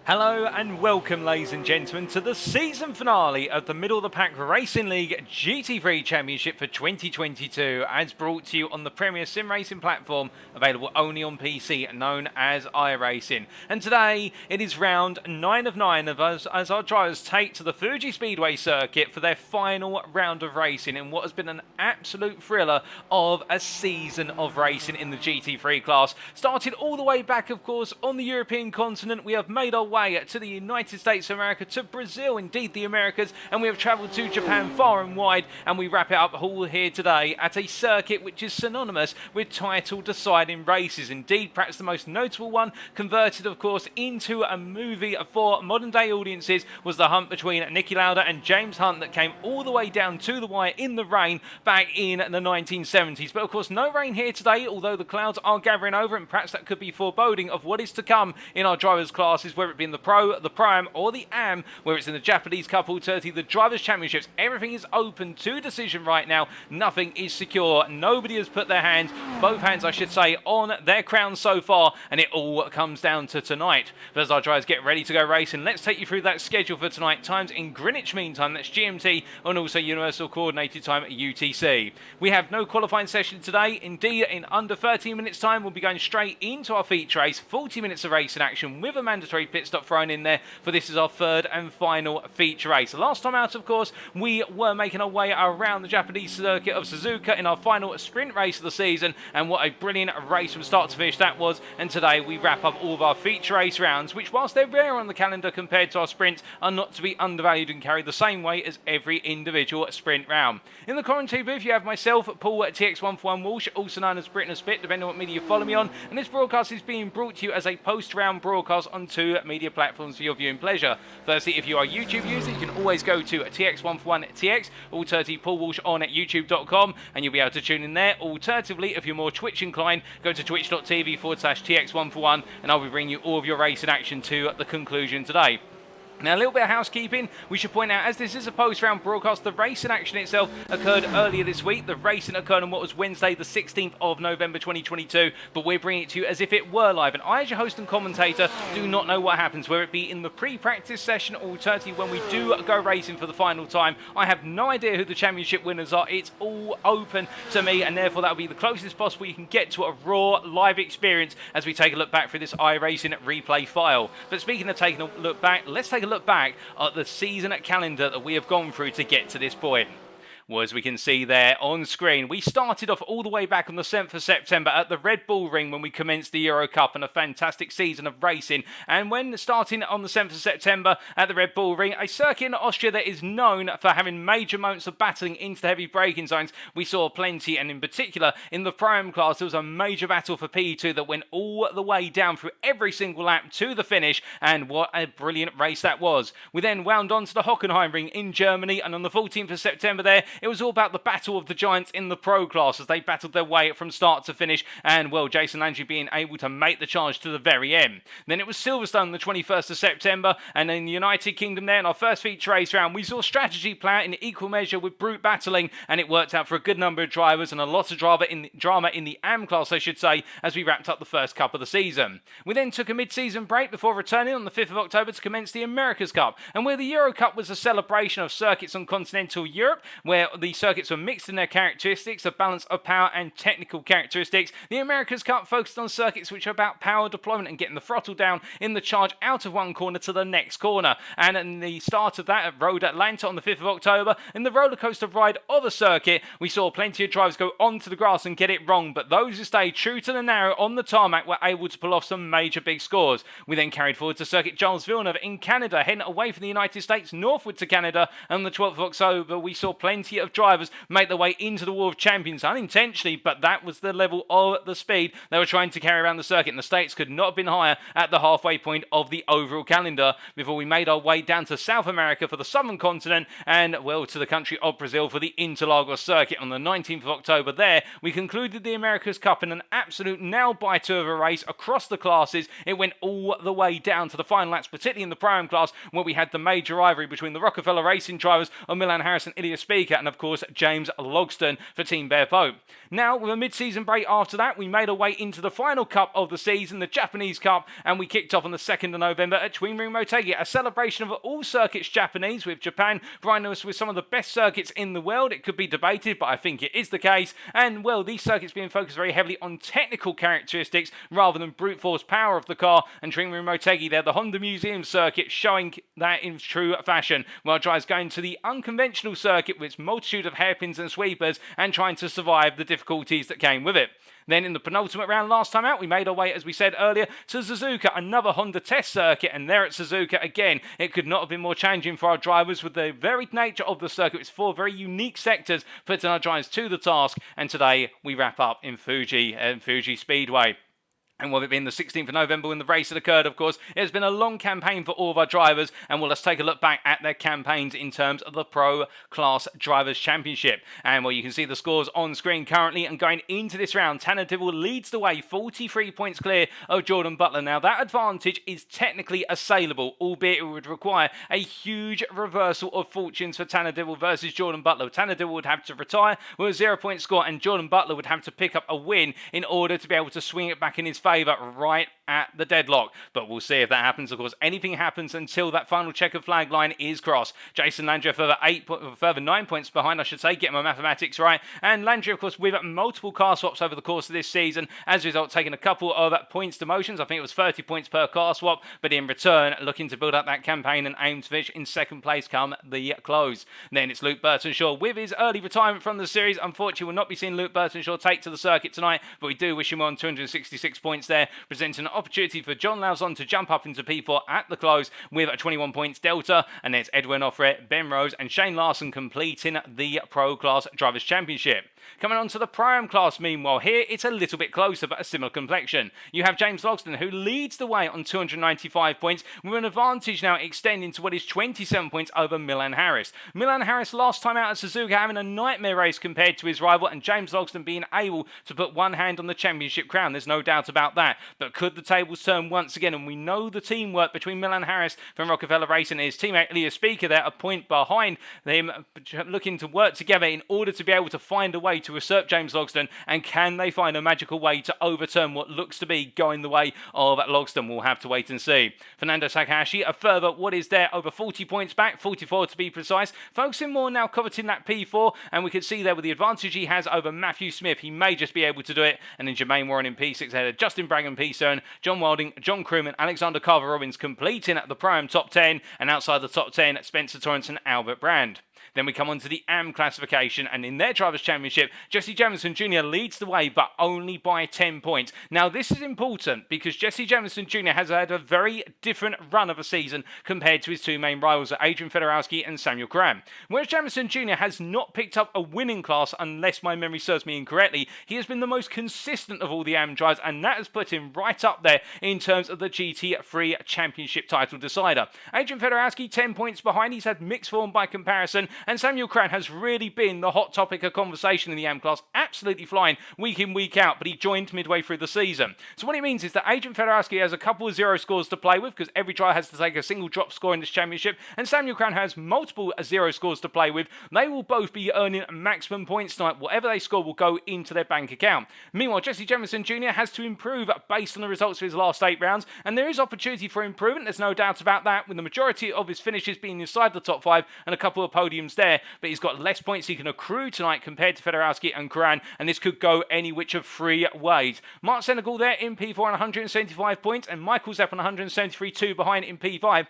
Hello and welcome, ladies and gentlemen, to the season finale of the Middle of the Pack Racing League GT3 Championship for 2022, as brought to you on the premier sim racing platform available only on PC, known as iRacing. And today it is round 9 of 9 of us as our drivers take to the Fuji Speedway circuit for their final round of racing in what has been an absolute thriller of a season of racing in the GT3 class. Started all the way back, of course, on the European continent. We have made our way to the United States of America, to Brazil, indeed the Americas, and we have travelled to Japan far and wide, and we wrap it up all here today at a circuit which is synonymous with title deciding races. Indeed, perhaps the most notable one, converted of course into a movie for modern day audiences, was the hunt between Niki Lauda and James Hunt that came all the way down to the wire in the rain back in the 1970s. But of course no rain here today, although the clouds are gathering over, and perhaps that could be foreboding of what is to come in our drivers classes, whether it be in the Pro, the Prime or the Am, where it's in the Japanese Cup All 30, the Drivers' Championships. Everything is open to decision right now. Nothing is secure. Nobody has put their hands, both hands I should say, on their crowns so far, and it all comes down to tonight. But as our drivers get ready to go racing, let's take you through that schedule for tonight. Times in Greenwich Mean Time, that's GMT, and also Universal Coordinated Time at UTC. We have no qualifying session today. Indeed, in under 13 minutes time, we'll be going straight into our feature race. 40 minutes of racing action with a mandatory pit stop thrown in there, for this is our third and final feature race. Last time out, of course, we were making our way around the Japanese circuit of Suzuka in our final sprint race of the season, and what a brilliant race from start to finish that was. And today we wrap up all of our feature race rounds, which whilst they're rare on the calendar compared to our sprints, are not to be undervalued and carry the same weight as every individual sprint round. In the commentary booth you have myself, Paul at TX141 Walsh, also known as Britain Spit, depending on what media you follow me on, and this broadcast is being brought to you as a post-round broadcast on 2 media platforms for your viewing pleasure. Firstly, if you are a YouTube user, you can always go to TX141TX, alternatively Paul Walsh on at youtube.com, and you'll be able to tune in there. Alternatively, if you're more Twitch inclined, go to twitch.tv/TX141, and I'll be bringing you all of your racing action to the conclusion today. Now, a little bit of housekeeping. We should point out, as this is a post-round broadcast, the racing action itself occurred earlier this week. The racing occurred on what was Wednesday, the 16th of November 2022, but we're bringing it to you as if it were live. And I, as your host and commentator, do not know what happens, whether it be in the pre-practice session or alternatively when we do go racing for the final time. I have no idea who the championship winners are. It's all open to me, and therefore that'll be the closest possible you can get to a raw live experience as we take a look back through this iRacing replay file. But speaking of taking a look back, let's take a look back at the season calendar that we have gone through to get to this point. Well, as we can see there on screen, we started off all the way back on the 7th of September at the Red Bull Ring when we commenced the Euro Cup, and a fantastic season of racing. And when starting on the 7th of September at the Red Bull Ring, a circuit in Austria that is known for having major moments of battling into the heavy braking zones, we saw plenty, and in particular in the Prime class there was a major battle for P2 that went all the way down through every single lap to the finish, and what a brilliant race that was. We then wound on to the Hockenheim Ring in Germany, and on the 14th of September there, it was all about the battle of the giants in the Pro class as they battled their way from start to finish, and well, Jason Landry being able to make the charge to the very end. Then it was Silverstone on the 21st of September, and in the United Kingdom there, in our first feature race round, we saw strategy play out in equal measure with brute battling, and it worked out for a good number of drivers and a lot of drama in the Am class, I should say, as we wrapped up the first Cup of the season. We then took a mid-season break before returning on the 5th of October to commence the America's Cup, and where the Euro Cup was a celebration of circuits on continental Europe, where the circuits were mixed in their characteristics, a balance of power and technical characteristics. The America's Cup focused on circuits which are about power deployment and getting the throttle down in the charge out of one corner to the next corner. And in the start of that at Road Atlanta on the 5th of October, in the roller coaster ride of a circuit, we saw plenty of drivers go onto the grass and get it wrong, but those who stayed true to the narrow on the tarmac were able to pull off some major big scores. We then carried forward to Circuit Charles Villeneuve in Canada, heading away from the United States northward to Canada, and on the 12th of October we saw plenty of drivers make their way into the War of Champions, unintentionally, but that was the level of the speed they were trying to carry around the circuit, and the stakes could not have been higher at the halfway point of the overall calendar before we made our way down to South America for the southern continent, and well, to the country of Brazil for the Interlagos circuit. On the 19th of October there, we concluded the America's Cup in an absolute nail-biter of a race across the classes. It went all the way down to the final laps, particularly in the Prime class, where we had the major rivalry between the Rockefeller Racing drivers of Milan Harris and Ilya Speaker, and and of course James Logston for Team Bear Boat. Now, with a mid-season break after that, we made our way into the final cup of the season, the Japanese Cup, and we kicked off on the 2nd of November at Twinring Motegi, a celebration of all circuits Japanese, with Japan providing us with some of the best circuits in the world. It could be debated, but I think it is the case. And, well, these circuits being focused very heavily on technical characteristics rather than brute force power of the car. And Twinring Motegi there, the Honda Museum circuit, showing that in true fashion, while drivers going to the unconventional circuit with its multitude of hairpins and sweepers and trying to survive the difficulties that came with it. Then in the penultimate round last time out, we made our way, as we said earlier, to Suzuka, another Honda test circuit, and there at Suzuka again, it could not have been more challenging for our drivers with the varied nature of the circuit. It's 4 very unique sectors, putting our drivers to the task, and today we wrap up in Fuji Speedway. And with it being the 16th of November when the race had occurred, of course, it has been a long campaign for all of our drivers. And well, let's take a look back at their campaigns in terms of the Pro Class Drivers' Championship. And well, you can see the scores on screen currently. And going into this round, Tanner Dibble leads the way, 43 points clear of Jordan Butler. Now, that advantage is technically assailable, albeit it would require a huge reversal of fortunes for Tanner Dibble versus Jordan Butler. Tanner Dibble would have to retire with a 0-point score, and Jordan Butler would have to pick up a win in order to be able to swing it back in his favour right at the deadlock. But we'll see if that happens. Of course, anything happens until that final checkered flag line is crossed. Jason Landry further 9 points behind, I should say, get my mathematics right. And Landry, of course, with multiple car swaps over the course of this season, as a result, taking a couple of points demotions. I think it was 30 points per car swap, but in return, looking to build up that campaign and aim to finish in second place come the close. Then it's Luke Burtonshaw with his early retirement from the series. Unfortunately, we'll not be seeing Luke Burtonshaw take to the circuit tonight, but we do wish him on 266 points there, presenting an opportunity for John Lauzon to jump up into P4 at the close with a 21 points delta. And there's Edwin Offred, Ben Rose and Shane Larson completing the Pro Class Drivers' Championship. Coming on to the Pro-Am class, meanwhile, here it's a little bit closer but a similar complexion. You have James Logston, who leads the way on 295 points, with an advantage now extending to what is 27 points over Milan Harris. Milan Harris last time out at Suzuka having a nightmare race compared to his rival, and James Logston being able to put one hand on the championship crown. There's no doubt about that. But could the tables turn once again? And we know the teamwork between Milan Harris from Rockefeller Racing and his teammate Leah Speaker there, a point behind them, looking to work together in order to be able to find a way to usurp James Logston. And can they find a magical way to overturn what looks to be going the way of Logston? We'll have to wait and see. Fernando Takahashi, a further, what is there, over 40 points back, 44 to be precise, focusing more now coveting that P4, and we can see there with the advantage he has over Matthew Smith, he may just be able to do it. And then Jermaine Warren in P6 ahead of Justin Bragg in P7, John Wilding, John Crewman, Alexander Carver-Robbins completing at the Pro-Am top 10, and outside the top 10, Spencer Torrance and Albert Brand. Then we come on to the AM classification, and in their Drivers' Championship, Jesse Jamison Jr. leads the way, but only by 10 points. Now, this is important because Jesse Jamison Jr. has had a very different run of a season compared to his two main rivals, Adrian Fedorowski and Samuel Cram. Whereas Jamison Jr. has not picked up a winning class, unless my memory serves me incorrectly, he has been the most consistent of all the AM drivers, and that has put him right up there in terms of the GT3 Championship title decider. Adrian Fedorowski, 10 points behind. He's had mixed form by comparison, and Samuel Cran has really been the hot topic of conversation in the AM class, absolutely flying week in, week out, but he joined midway through the season. So what it means is that Adrian Fedorowski has a couple of zero scores to play with, because every driver has to take a single drop score in this championship, and Samuel Cran has multiple zero scores to play with. They will both be earning maximum points tonight. Whatever they score will go into their bank account. Meanwhile, Jesse Jamison Jr. has to improve based on the results of his last 8 rounds, and there is opportunity for improvement, there's no doubt about that, with the majority of his finishes being inside the top 5 and a couple of podiums there, but he's got less points he can accrue tonight compared to Fedorowski and Karan, and this could go any which of 3 ways. Mark Senegal there in P4 on 175 points, and Michael Zepp on 173, 2 behind in P5.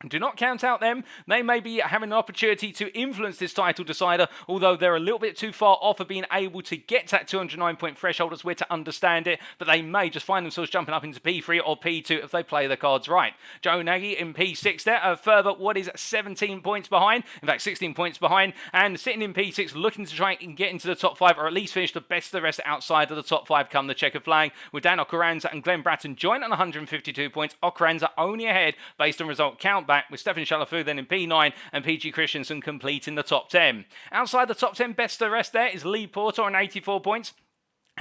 Do not count out them. They may be having an opportunity to influence this title decider, although they're a little bit too far off of being able to get to that 209-point threshold as we're to understand it, but they may just find themselves jumping up into P3 or P2 if they play their cards right. Joe Nagy in P6 there, a further, what is 17 points behind, in fact 16 points behind, and sitting in P6 looking to try and get into the top 5 or at least finish the best of the rest outside of the top 5 come the checkered flag, with Dan Ocaranza and Glenn Bratton joined on 152 points. Ocaranza only ahead based on result count back, with Stefan Chalafu then in P9 and PG Christensen completing the top 10. Outside the top 10, best of the rest there is Lee Porter on 84 points.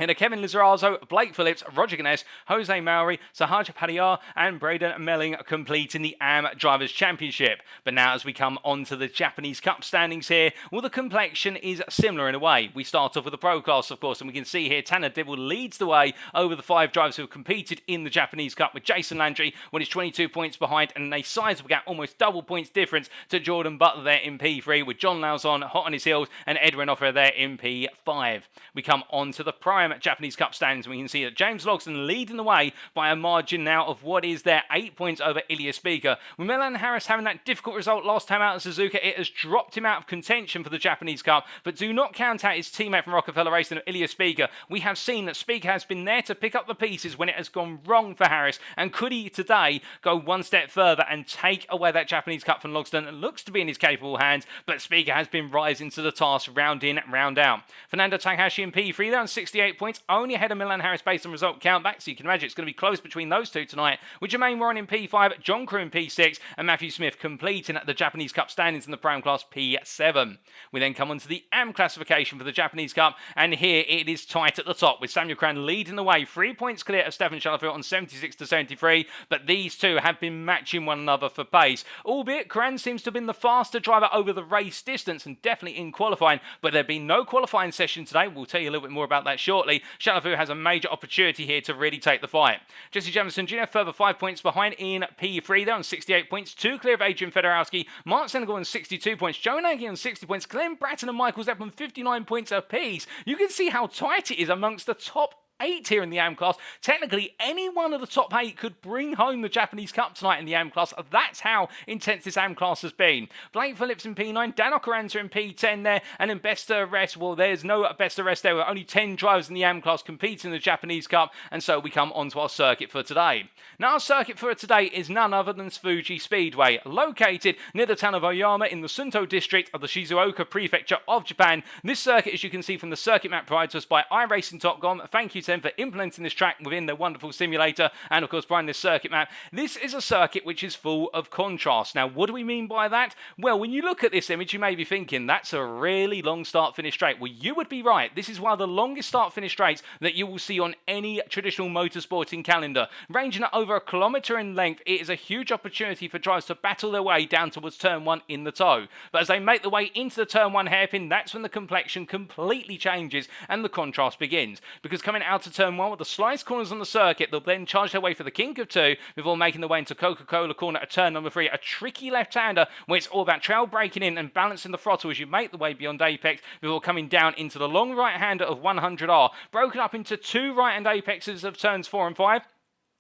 Kevin Lizarazo, Blake Phillips, Roger Guinness, Jose Mauri, Sahaj Padilla, and Braden Melling completing the AM Drivers' Championship. But now as we come on to the Japanese Cup standings here, well, the complexion is similar in a way. We start off with the Pro Class, of course, and we can see here Tanner Dibble leads the way over the 5 drivers who have competed in the Japanese Cup, with Jason Landry when he's 22 points behind, and a sizable gap, almost double points difference, to Jordan Butler there in P3, with John Lauzon hot on his heels and Edwin Offer there in P5. We come on to the Prime Japanese Cup standings, we can see that James Logsdon leading the way by a margin now of what is there 8 points over Ilya Speaker. With Milan Harris having that difficult result last time out at Suzuka, it has dropped him out of contention for the Japanese Cup, but do not count out his teammate from Rockefeller Racing, Ilya Speaker. We have seen that Speaker has been there to pick up the pieces when it has gone wrong for Harris, and could he today go one step further and take away that Japanese Cup from Logsdon? It looks to be in his capable hands, but Speaker has been rising to the task round in, round out. Fernando Takahashi in P3 there on 68 points, only ahead of Milan Harris based on result countback, so you can imagine it's going to be close between those two tonight, with Jermaine Warren in P5, John Crew in P6, and Matthew Smith completing the Japanese Cup standings in the Prime Class P7. We then come on to the AM classification for the Japanese Cup, and here it is tight at the top, with Samuel Cran leading the way, 3 points clear of Stefan Shuttlefield on 76 to 73, but these two have been matching one another for pace, albeit Cran seems to have been the faster driver over the race distance, and definitely in qualifying, but there have been no qualifying session today. We'll tell you a little bit more about that shortly. Shuttlefield has a major opportunity here to really take the fight. Jesse Jefferson Jr. further 5 points behind in P3 there on 68 points, 2 clear of Adrian Fedorowski, Mark Senegal on 62 points, Joe Nagy on 60 points, Glenn Bratton and Michael Zepp on 59 points apiece. You can see how tight it is amongst the top 8 here in the AM class. Technically, any one of the top 8 could bring home the Japanese Cup tonight in the AM class. That's how intense this AM class has been. Blake Phillips in P9, Dan Ocaranta in P10 there, and in best of rest, well, there's no best of rest there. We're only 10 drivers in the AM class competing in the Japanese Cup, and so we come on to our circuit for today. Now, our circuit for today is none other than Fuji Speedway, located near the town of Oyama in the Sunto district of the Shizuoka Prefecture of Japan. This circuit, as you can see from the circuit map provided to us by iRacing.com, thank you to them for implementing this track within their wonderful simulator, and of course providing this circuit map. This is a circuit which is full of contrast. Now, what do we mean by that? Well, when you look at this image, you may be thinking that's a really long start-finish straight. Well, you would be right. This is one of the longest start-finish straights that you will see on any traditional motorsporting calendar. Ranging at over 1 kilometre in length, it is a huge opportunity for drivers to battle their way down towards turn 1 in the toe. But as they make the way into the turn 1 hairpin, that's when the complexion completely changes and the contrast begins. Because coming out of turn 1 with the sliced corners on the circuit, they'll then charge their way for the kink of 2 before making their way into Coca-Cola corner at turn number 3, a tricky left-hander where it's all about trail braking in and balancing the throttle as you make the way beyond apex before coming down into the long right-hander of 100R, broken up into 2 right-hand apexes of turns 4 and 5.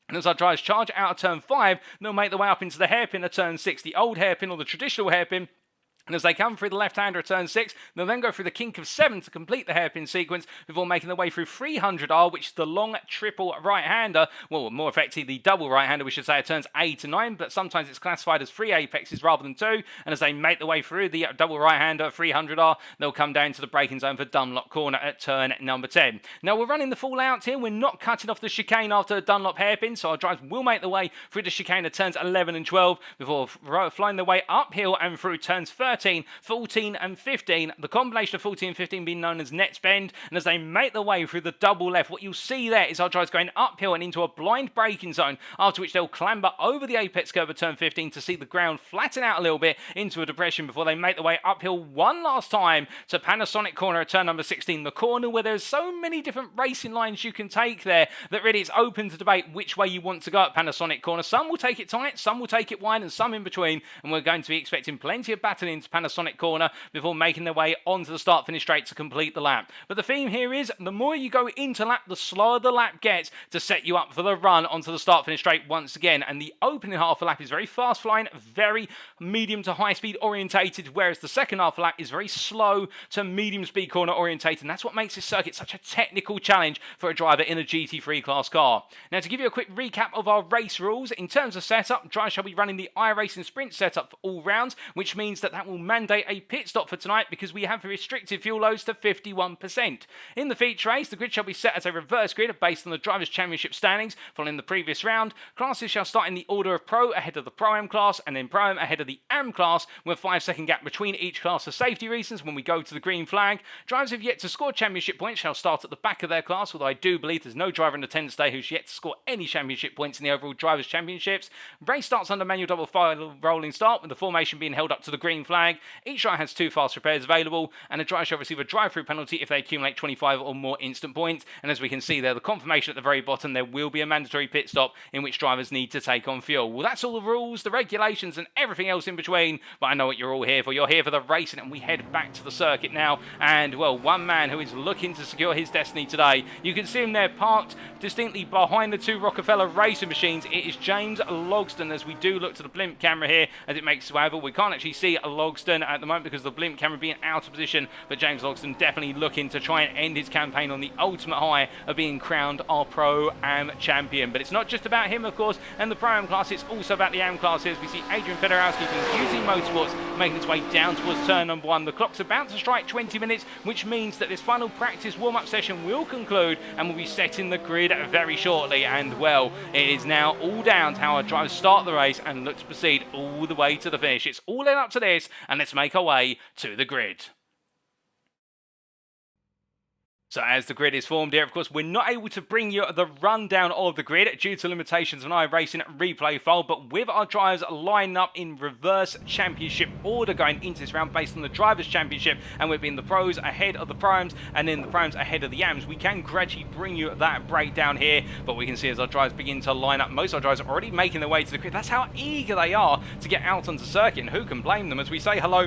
And as our drivers charge out of turn 5, they'll make their way up into the hairpin of turn 6, the old hairpin or the traditional hairpin. And as they come through the left-hander at turn 6, they'll then go through the kink of 7 to complete the hairpin sequence before making their way through 300R, which is the long triple right-hander, well, more effectively the double right-hander, we should say, at turns 8 and 9, but sometimes it's classified as 3 apexes rather than 2. And as they make their way through the double right-hander at 300R, they'll come down to the braking zone for Dunlop corner at turn number 10. Now, we're running the full out here. We're not cutting off the chicane after the Dunlop hairpin, so our drivers will make their way through the chicane at turns 11 and 12 before flying their way uphill and through turns 13, 14 and 15, the combination of 14 and 15 being known as Nets Bend. And as they make their way through the double left, what you'll see there is our drivers going uphill and into a blind braking zone, after which they'll clamber over the apex curve of turn 15 to see the ground flatten out a little bit into a depression before they make their way uphill one last time to Panasonic corner at turn number 16, the corner where there's so many different racing lines you can take there that really it's open to debate which way you want to go at Panasonic corner. Some will take it tight, some will take it wide, and some in between, and we're going to be expecting plenty of battling into Panasonic corner before making their way onto the start-finish straight to complete the lap. But the theme here is the more you go into lap, the slower the lap gets to set you up for the run onto the start-finish straight once again. And the opening half of the lap is very fast-flying, very medium to high-speed orientated, whereas the second half of the lap is very slow to medium-speed corner orientated. And that's what makes this circuit such a technical challenge for a driver in a GT3 class car. Now, to give you a quick recap of our race rules, in terms of setup, drivers shall be running the iRacing sprint setup for all rounds, which means that will mandate a pit stop for tonight because we have restricted fuel loads to 51%. In the feature race, the grid shall be set as a reverse grid based on the Drivers' Championship standings following the previous round. Classes shall start in the order of Pro ahead of the Pro-Am class and then Pro-Am ahead of the Am class with a 5-second gap between each class for safety reasons when we go to the green flag. Drivers who have yet to score championship points shall start at the back of their class, although I do believe there's no driver in attendance today who's yet to score any championship points in the overall Drivers' Championships. Race starts under manual double file rolling start with the formation being held up to the green flag. Each driver has 2 fast repairs available and a driver shall receive a drive-through penalty if they accumulate 25 or more instant points. And as we can see there, the confirmation at the very bottom, there will be a mandatory pit stop in which drivers need to take on fuel. Well, that's all the rules, the regulations and everything else in between, but I know what you're all here for. You're here for the racing, and we head back to the circuit now. And, well, one man who is looking to secure his destiny today. You can see him there parked distinctly behind the 2 Rockefeller racing machines. It is James Logsdon, as we do look to the blimp camera here as it makes swavel. We can't actually see Logsdon at the moment because the blimp camera being out of position, but James Logsdon definitely looking to try and end his campaign on the ultimate high of being crowned our Pro-Am champion. But it's not just about him, of course, and the Pro-Am class, it's also about the Am class here, as we see Adrian Federowski from Fuji Motorsports making its way down towards turn number 1. The clock's about to strike 20 minutes, which means that this final practice warm-up session will conclude and we'll be setting the grid very shortly. And, well, it is now all down to how our drivers start the race and look to proceed all the way to the finish. It's all led up to this, and let's make our way to the grid. So as the grid is formed here, of course, we're not able to bring you the rundown of the grid due to limitations on iRacing replay file, but with our drivers lined up in reverse championship order going into this round based on the Drivers' Championship, and we've been the Pros ahead of the Pro-Ams and then the Pro-Ams ahead of the Ams, we can gradually bring you that breakdown here, but we can see as our drivers begin to line up, most of our drivers are already making their way to the grid. That's how eager they are to get out onto circuit, and who can blame them? As we say hello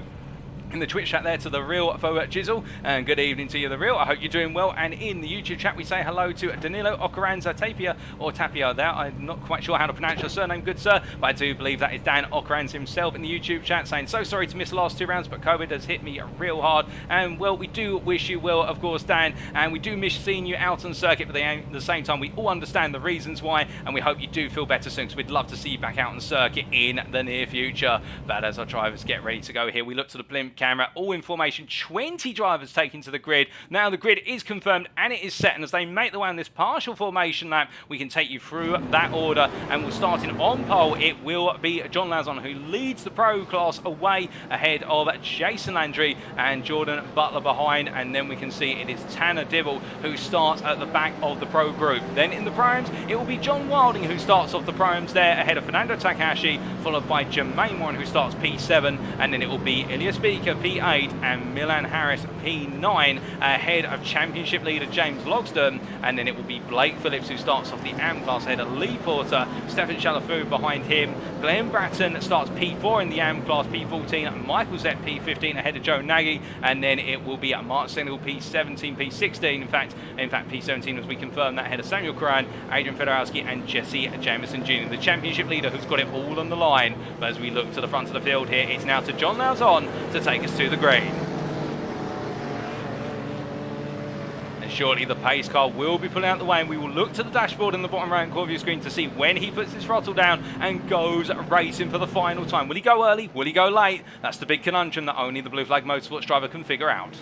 in the Twitch chat there to the Real for Chisel, and good evening to you, the Real. I hope you're doing well. And in the YouTube chat, we say hello to Danilo Ocaranza Tapia, or Tapia there. I'm not quite sure how to pronounce your surname, good sir, but I do believe that is Dan Ocaranza himself in the YouTube chat, saying so sorry to miss the last 2 rounds, but COVID has hit me real hard. And well, we do wish you well, of course, Dan, and we do miss seeing you out on circuit, but at the same time, we all understand the reasons why, and we hope you do feel better soon, because we'd love to see you back out on circuit in the near future. But as our drivers get ready to go here, we look to the blimp camera, all in formation, 20 drivers taken to the grid. Now the grid is confirmed and it is set, and as they make their way on this partial formation lap, we can take you through that order, and we're starting on pole. It will be John Lazon who leads the Pro class away ahead of Jason Landry and Jordan Butler behind, and then we can see it is Tanner Dibble who starts at the back of the Pro group. Then in the Pro-Ams, it will be John Wilding who starts off the Pro-Ams there ahead of Fernando Takahashi, followed by Jermaine Warren who starts P7, and then it will be Ilya Speaker P8 and Milan Harris P9 ahead of championship leader James Logsdon, and then it will be Blake Phillips who starts off the Am class ahead of Lee Porter, Stefan Chalafu behind him, Glenn Bratton starts P4 in the Am class, P14, Michael Zett P15 ahead of Joe Nagy, and then it will be Mark Stengel P17, P16, in fact P17 as we confirm that ahead of Samuel Curran, Adrian Federowski and Jesse Jameson Jr., the championship leader who's got it all on the line. But as we look to the front of the field here, it's now to John Lauzon to take us to the green. And shortly the pace car will be pulling out the way, and we will look to the dashboard in the bottom right corner of your screen to see when he puts his throttle down and goes racing for the final time. Will he go early? Will he go late? That's the big conundrum that only the Blue Flag Motorsports driver can figure out.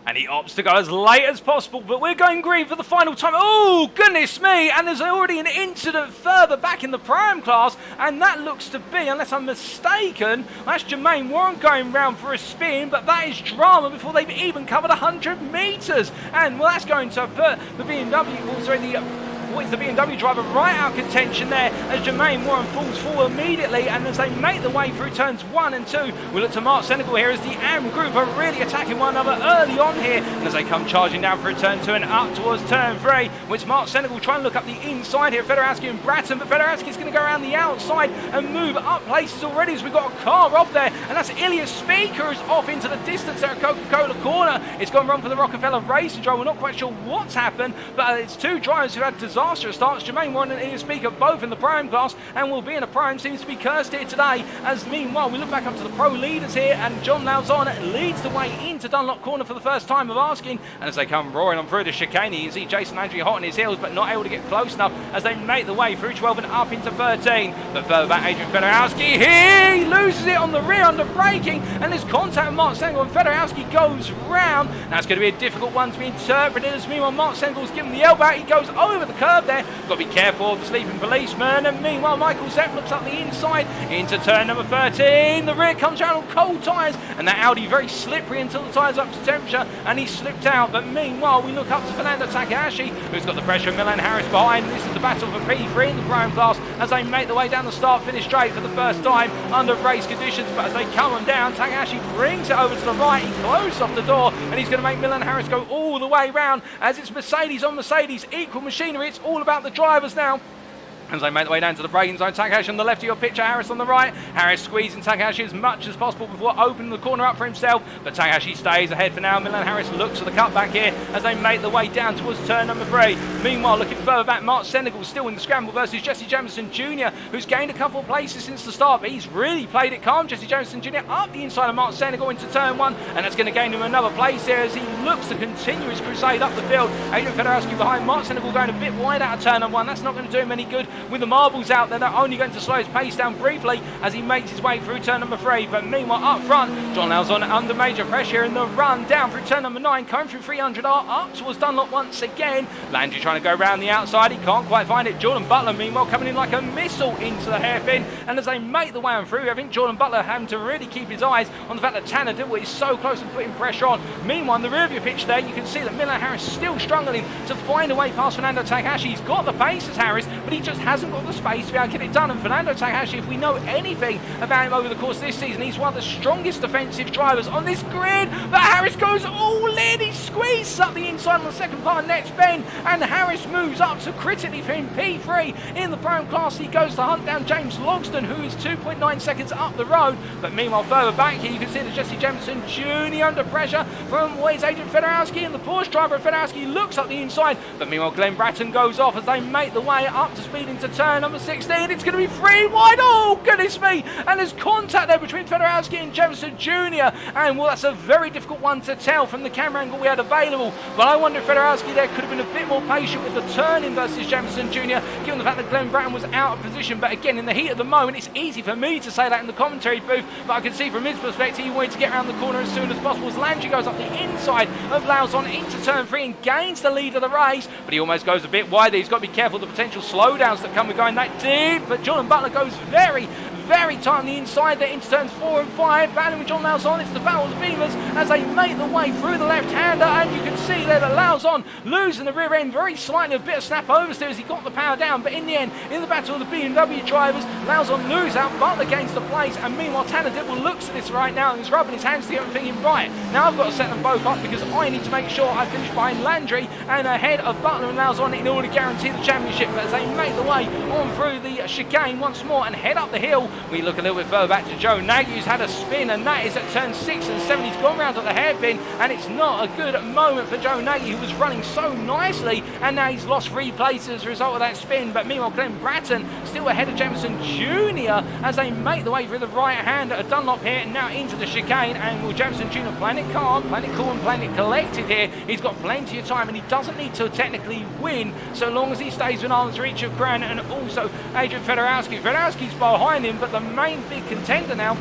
And he opts to go as late as possible, but we're going green for the final time. Oh, goodness me! And there's already an incident further back in the Pro-Am class, and that looks to be, unless I'm mistaken, that's Jermaine Warren going round for a spin, but that is drama before they've even covered 100 metres. And, well, that's going to put the BMW, what is the BMW driver right out of contention there as Jermaine Warren falls forward immediately, and as they make the way through turns 1 and 2, we look to Mark Senegal here as the AM group are really attacking one another early on here, and as they come charging down through turn 2 and up towards turn 3, which Mark Senegal trying to look up the inside here, Fedorowski and Bratton, but Fedorowski's going to go around the outside and move up places already as we've got a car off there, and that's Ilya Speaker who's off into the distance there at Coca-Cola corner. It's gone wrong for the Rockefeller Racing driver. We're not quite sure what's happened, but it's two drivers who had disastrous starts. Jermaine Warren and Ilya Speaker both in the prime class and will be in a prime. Seems to be cursed here today, as meanwhile we look back up to the pro leaders here, and John Lauzon leads the way into Dunlop corner for the first time of asking, and as they come roaring on through the chicane, you can see Jason Landry hot on his heels but not able to get close enough as they make the way through 12 and up into 13, but further back Adrian Fedorowski, he loses it on the rear under braking, and there's contact with Mark Senegal, and Fedorowski goes round. Now it's going to be a difficult one to be interpreted, as meanwhile Mark Senegal's given the elbow, he goes over the curb there, got to be careful of the sleeping policeman, and meanwhile Michael Zepp looks up the inside into turn number 13, the rear comes around on cold tyres, and that Audi very slippery until the tyres up to temperature, and he slipped out, but meanwhile we look up to Fernando Takahashi, who's got the pressure of Milan Harris behind. This is the battle for P3 in the prime class as they make the way down the start-finish straight for the first time under race conditions, but as they come on down, Takahashi brings it over to the right, he closes off the door, and he's going to make Milan Harris go all the way round as it's Mercedes on Mercedes, equal machinery, it's all about the drivers now. As they make the way down to the braking zone, Takahashi on the left of your picture, Harris on the right. Harris squeezing Takahashi as much as possible before opening the corner up for himself, but Takahashi stays ahead for now. Milan Harris looks at the cutback here as they make the way down towards turn number 3. Meanwhile, looking further back, Mark Senegal still in the scramble versus Jesse Jamison Jr., who's gained a couple of places since the start, but he's really played it calm. Jesse Jamison Jr. up the inside of Mark Senegal into turn 1, and that's going to gain him another place here as he looks to continue his crusade up the field. Adrian Fedorowski behind, Mark Senegal going a bit wide out of turn number 1. That's not going to do him any good with the marbles out there. They're only going to slow his pace down briefly as he makes his way through turn number 3, but meanwhile up front, John Lauzon under major pressure in the run down through turn number 9, coming through 300R up towards Dunlop once again. Landry trying to go around the outside, he can't quite find it. Jordan Butler meanwhile coming in like a missile into the hairpin, and as they make the way on through, I think Jordan Butler having to really keep his eyes on the fact that Tanner Dibble is so close and putting pressure on. Meanwhile in the rear view pitch there, you can see that Milan Harris still struggling to find a way past Fernando Takahashi. He's got the pace as Harris, but he just hasn't got the space to be able to get it done, and Fernando Takahashi, if we know anything about him over the course of this season, he's one of the strongest defensive drivers on this grid, but Harris goes all in, he squeezes up the inside on the second part next bend, and Harris moves up to critically for him P3 in the prime class. He goes to hunt down James Logston, who is 2.9 seconds up the road, but meanwhile further back here you can see that Jesse Jamison Jr. under pressure from Wes Adrian Fedorowski, and the Porsche driver Fedorowski looks up the inside, but meanwhile Glenn Bratton goes off as they make the way up to speed into turn number 16. It's going to be 3 wide, oh goodness me, and there's contact there between Fedorowski and Jamison Jr., and well, that's a very difficult one to tell from the camera angle we had available, but I wonder if Fedorowski there could have been a bit more patient with the turning versus Jamison Jr., given the fact that Glenn Bratton was out of position. But again, in the heat of the moment, it's easy for me to say that in the commentary booth, but I can see from his perspective he wanted to get around the corner as soon as possible as Landry goes up the inside of Lauzon into turn 3 and gains the lead of the race, but he almost goes a bit wide there. He's got to be careful of the potential slowdowns that come with going that deep, but Jordan Butler goes very tight on the inside there into turns 4 and 5, battling with John Lauzon. It's the battle of the Beamers as they make the way through the left-hander, and you can see there that Lauzon losing the rear end very slightly, a bit of snap oversteer as he got the power down, but in the end, in the battle of the BMW drivers, Lauzon loses out, Butler gains the place, and meanwhile Tanner Dibble looks at this right now and is rubbing his hands together and thinking, right, now I've got to set them both up because I need to make sure I finish behind Landry and ahead of Butler and Lauzon in order to guarantee the championship. But as they make the way on through the chicane once more and head up the hill, we look a little bit further back to Joe Nagy, who's had a spin, and that is at turn 6 and 7. He's gone round at the hairpin, and it's not a good moment for Joe Nagy, who was running so nicely, and now he's lost 3 places as a result of that spin. But meanwhile, Glenn Bratton still ahead of Jamison Jr. as they make the way through the right hand at Dunlop here, and now into the chicane. And will Jamison Jr. playing it calm, playing it cool, and playing it collected here? He's got plenty of time, and he doesn't need to technically win so long as he stays within arm's reach of Cran and also Adrian Fedorowski. Fedorowski's behind him, but the main big contender now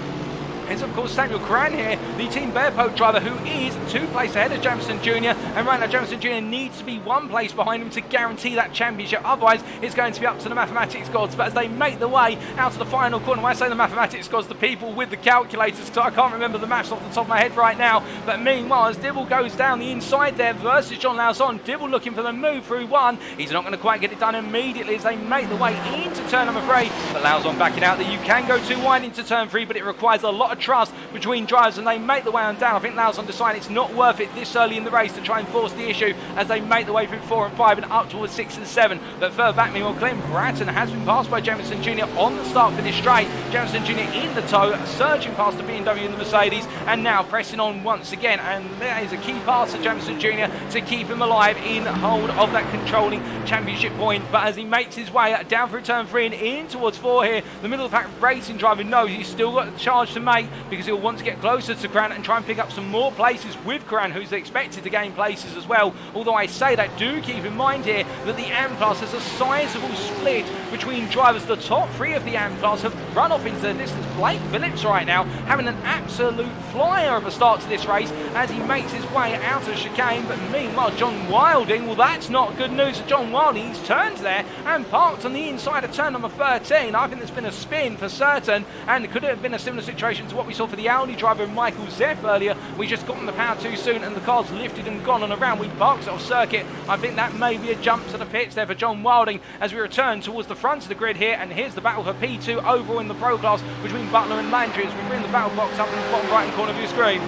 is of course Samuel Cran here, the Team Bearpoke driver, who is 2 places ahead of Jamison Jr. And right now, Jamison Jr. needs to be 1 place behind him to guarantee that championship. Otherwise, it's going to be up to the mathematics gods. But as they make their way out to the final corner, when I say the mathematics gods, the people with the calculators, because I can't remember the maths off the top of my head right now. But meanwhile, as Dibble goes down the inside there versus John Lauzon, Dibble looking for the move through 1. He's not going to quite get it done immediately as they make the way into turn number 3. But Lauzon backing out that you can go too wide into turn 3, but it requires a lot of trust between drivers, and they make the way on down. I think Lauzon decided it's not worth it this early in the race to try and force the issue as they make the way through 4 and 5 and up towards 6 and 7. But further back, meanwhile, Glenn Bratton has been passed by Jamison Jr. on the start finish straight. Jamison Jr. in the tow, surging past the BMW and the Mercedes, and now pressing on once again. And that is a key pass to Jamison Jr. to keep him alive in hold of that controlling championship point. But as he makes his way down through turn 3 and in towards 4 here, the middle of the pack racing driver knows he's still got the charge to make, because he'll want to get closer to Karan and try and pick up some more places with Karan, who's expected to gain places as well. Although I say that, do keep in mind here that the AM class has a sizable split between drivers. The top 3 of the AM class have run off into the distance. Blake Phillips right now having an absolute flyer of a start to this race as he makes his way out of chicane. But meanwhile, John Wilding, well, that's not good news for John Wilding. He's turned there and parked on the inside of turn number 13. I think there's been a spin for certain, and could it have been a similar situation to what we saw for the Audi driver Michael Zepp earlier? We just got on the power too soon and the car's lifted and gone on around. We parked off circuit. I think that may be a jump to the pits there for John Wilding as we return towards the front of the grid here. And here's the battle for P2 overall in the Pro class between Butler and Landry as we bring the battle box up in the bottom right hand corner of your screen.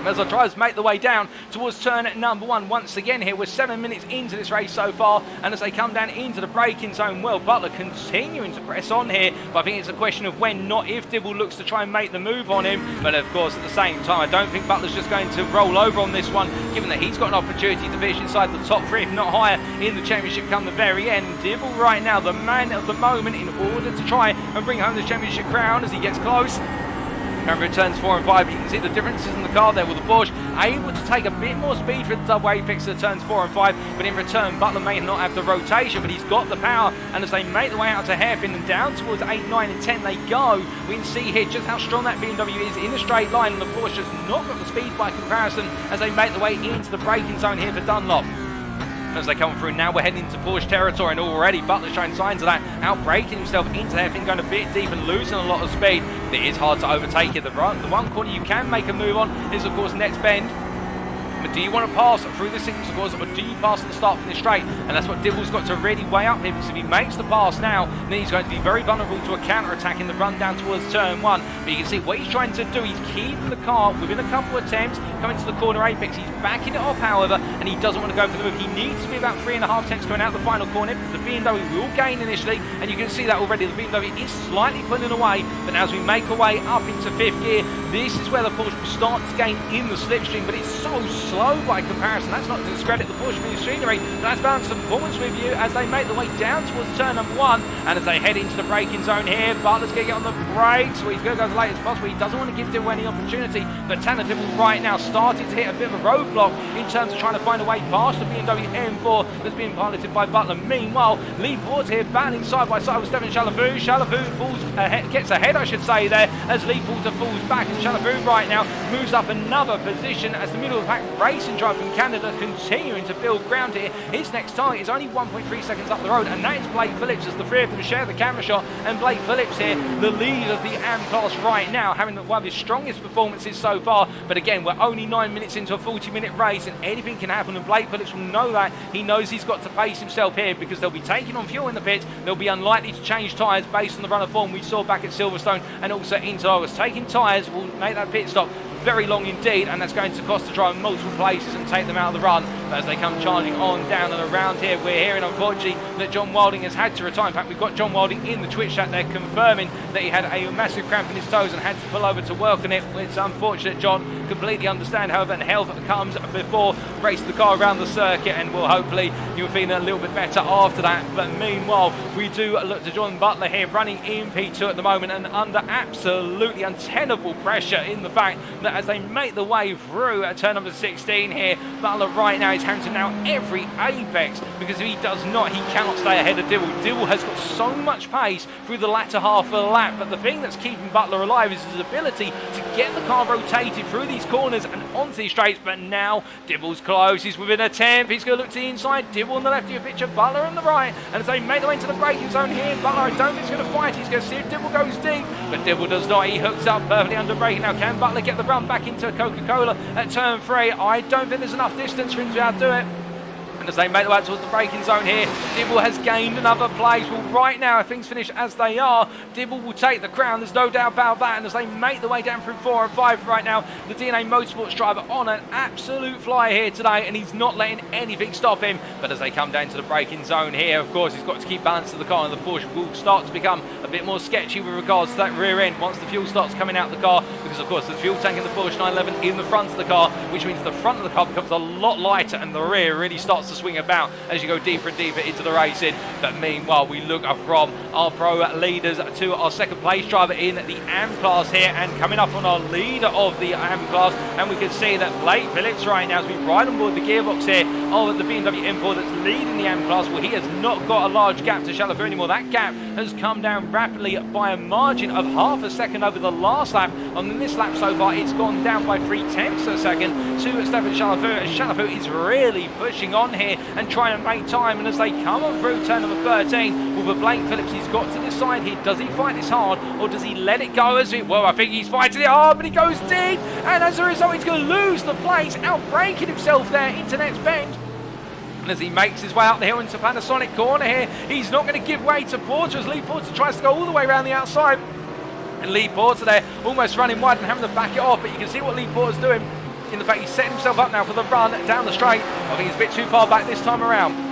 As our drivers make the way down towards turn number 1 once again here. We're 7 minutes into this race so far, and as they come down into the braking zone, well, Butler continuing to press on here, but I think it's a question of when, not if, Dibble looks to try and make the move on him. But of course, at the same time, I don't think Butler's just going to roll over on this one, given that he's got an opportunity to finish inside the top 3, if not higher, in the championship come the very end. Dibble right now, the man of the moment, in order to try and bring home the championship crown as he gets close. Remember, it turns 4 and 5. You can see the differences in the car there with the Porsche able to take a bit more speed for the double apex that turns 4 and 5, but in return Butler may not have the rotation, but he's got the power. And as they make the way out to hairpin and down towards 8, 9 and 10 they go, we can see here just how strong that BMW is in a straight line, and the Porsche has not got the speed by comparison as they make the way into the braking zone here for Dunlop. As they come through, now we're heading into Porsche territory, and already Butler showing signs of that, out-braking himself into the hairpin, going a bit deep and losing a lot of speed. It is hard to overtake it. The one corner you can make a move on is, of course, next bend. But do you want to pass through the signals, of course, or do you pass at the start from the straight? And that's what Dibble's got to really weigh up here, because if he makes the pass now, then he's going to be very vulnerable to a counter-attack in the run down towards turn 1. But you can see what he's trying to do. He's keeping the car within a couple of attempts, coming to the corner apex. He's backing it off, however, and he doesn't want to go for the move. He needs to be about 3.5 tenths going out the final corner, because the BMW will gain initially, and you can see that already. The BMW is slightly pulling away, but as we make our way up into 5th gear, this is where the Porsche will start to gain in the slipstream, but it's so slow by comparison. That's not to discredit the Porsche machinery, but that's balanced some points with you as they make the way down towards turn number 1, and as they head into the braking zone here, Butler's going to get on the brakes, so he's going to go as late as possible. He doesn't want to give Dibble any opportunity, but Tanner Dibble right now starting to hit a bit of a roadblock in terms of trying to find a way past the BMW M4 that's being piloted by Butler. Meanwhile, Lee Porter here battling side by side with Stefan Chalafou. Chalafou falls ahead, gets ahead, I should say, there, as Lee Porter falls back, and Chalafou right now moves up another position as the middle of the pack racing driver from Canada continuing to build ground here. His next target is only 1.3 seconds up the road, and that is Blake Phillips, as the 3 of them share the camera shot. And Blake Phillips here, the lead of the AM class right now, having one of his strongest performances so far. But again, we're only 9 minutes into a 40-minute race, and anything can happen, and Blake Phillips will know that. He knows he's got to pace himself here, because they'll be taking on fuel in the pits. They'll be unlikely to change tyres based on the run of form we saw back at Silverstone and also into August. Taking tyres will make that pit stop very long indeed, and that's going to cost the driver multiple places and take them out of the run. But as they come charging on down and around here, we're hearing unfortunately that John Wilding has had to retire. In fact, we've got John Wilding in the Twitch chat there confirming that he had a massive cramp in his toes and had to pull over to work on it. It's unfortunate. John completely understand, however, and health comes before racing the car around the circuit, and will hopefully you'll feel a little bit better after that. But meanwhile, we do look to Jordan Butler here running in P2 at the moment, and under absolutely untenable pressure in the fact that as they make the way through at turn number 16 here, Butler right now is guys Harrington now every apex, because if he does not, he cannot stay ahead of Dibble. Dibble has got so much pace through the latter half of the lap, but the thing that's keeping Butler alive is his ability to get the car rotated through these corners and onto these straights. But now Dibble's close, he's within a temp, he's going to look to the inside, Dibble on the left of your picture, Butler on the right, and as they make their way into the braking zone here, Butler, I don't think he's going to fight, he's going to see if Dibble goes deep, but Dibble does not. He hooks up perfectly under braking. Now can Butler get the run back into Coca-Cola at turn 3? I don't think there's enough distance for him to be able to do it. As they make their way towards the braking zone here, Dibble has gained another place. Well, right now, if things finish as they are, Dibble will take the crown, there's no doubt about that. And as they make their way down through 4 and 5 right now, the DNA Motorsports driver on an absolute fly here today, and he's not letting anything stop him. But as they come down to the braking zone here, of course, he's got to keep balance of the car, and the Porsche will start to become a bit more sketchy with regards to that rear end once the fuel starts coming out of the car, because, of course, the fuel tank in the Porsche 911 in the front of the car, which means the front of the car becomes a lot lighter, and the rear really starts to swing about as you go deeper and deeper into the racing. But meanwhile, we look from our pro leaders to our second place driver in the AM class here, and coming up on our leader of the AM class, and we can see that Blake Phillips right now, as we ride on board the gearbox here of the BMW M4 that's leading the AM class, well, he has not got a large gap to Chalafu anymore. That gap has come down rapidly by a margin of half a second over the last lap. On this lap so far, it's gone down by 0.3 of a second to Stefan Chalafu. Chalafu is really pushing on here and trying to make time, and as they come on through turn number 13, with Blake Phillips, he's got to decide here, does he fight this hard or does he let it go? Well, I think he's fighting it hard, but he goes deep, and as a result, he's going to lose the place, out-braking himself there into next bend. And as he makes his way up the hill into Panasonic corner here, he's not going to give way to Porter, as Lee Porter tries to go all the way around the outside. And Lee Porter there, almost running wide and having to back it off, but you can see what Lee Porter's doing in the fact he's setting himself up now for the run down the straight. I think he's a bit too far back this time around.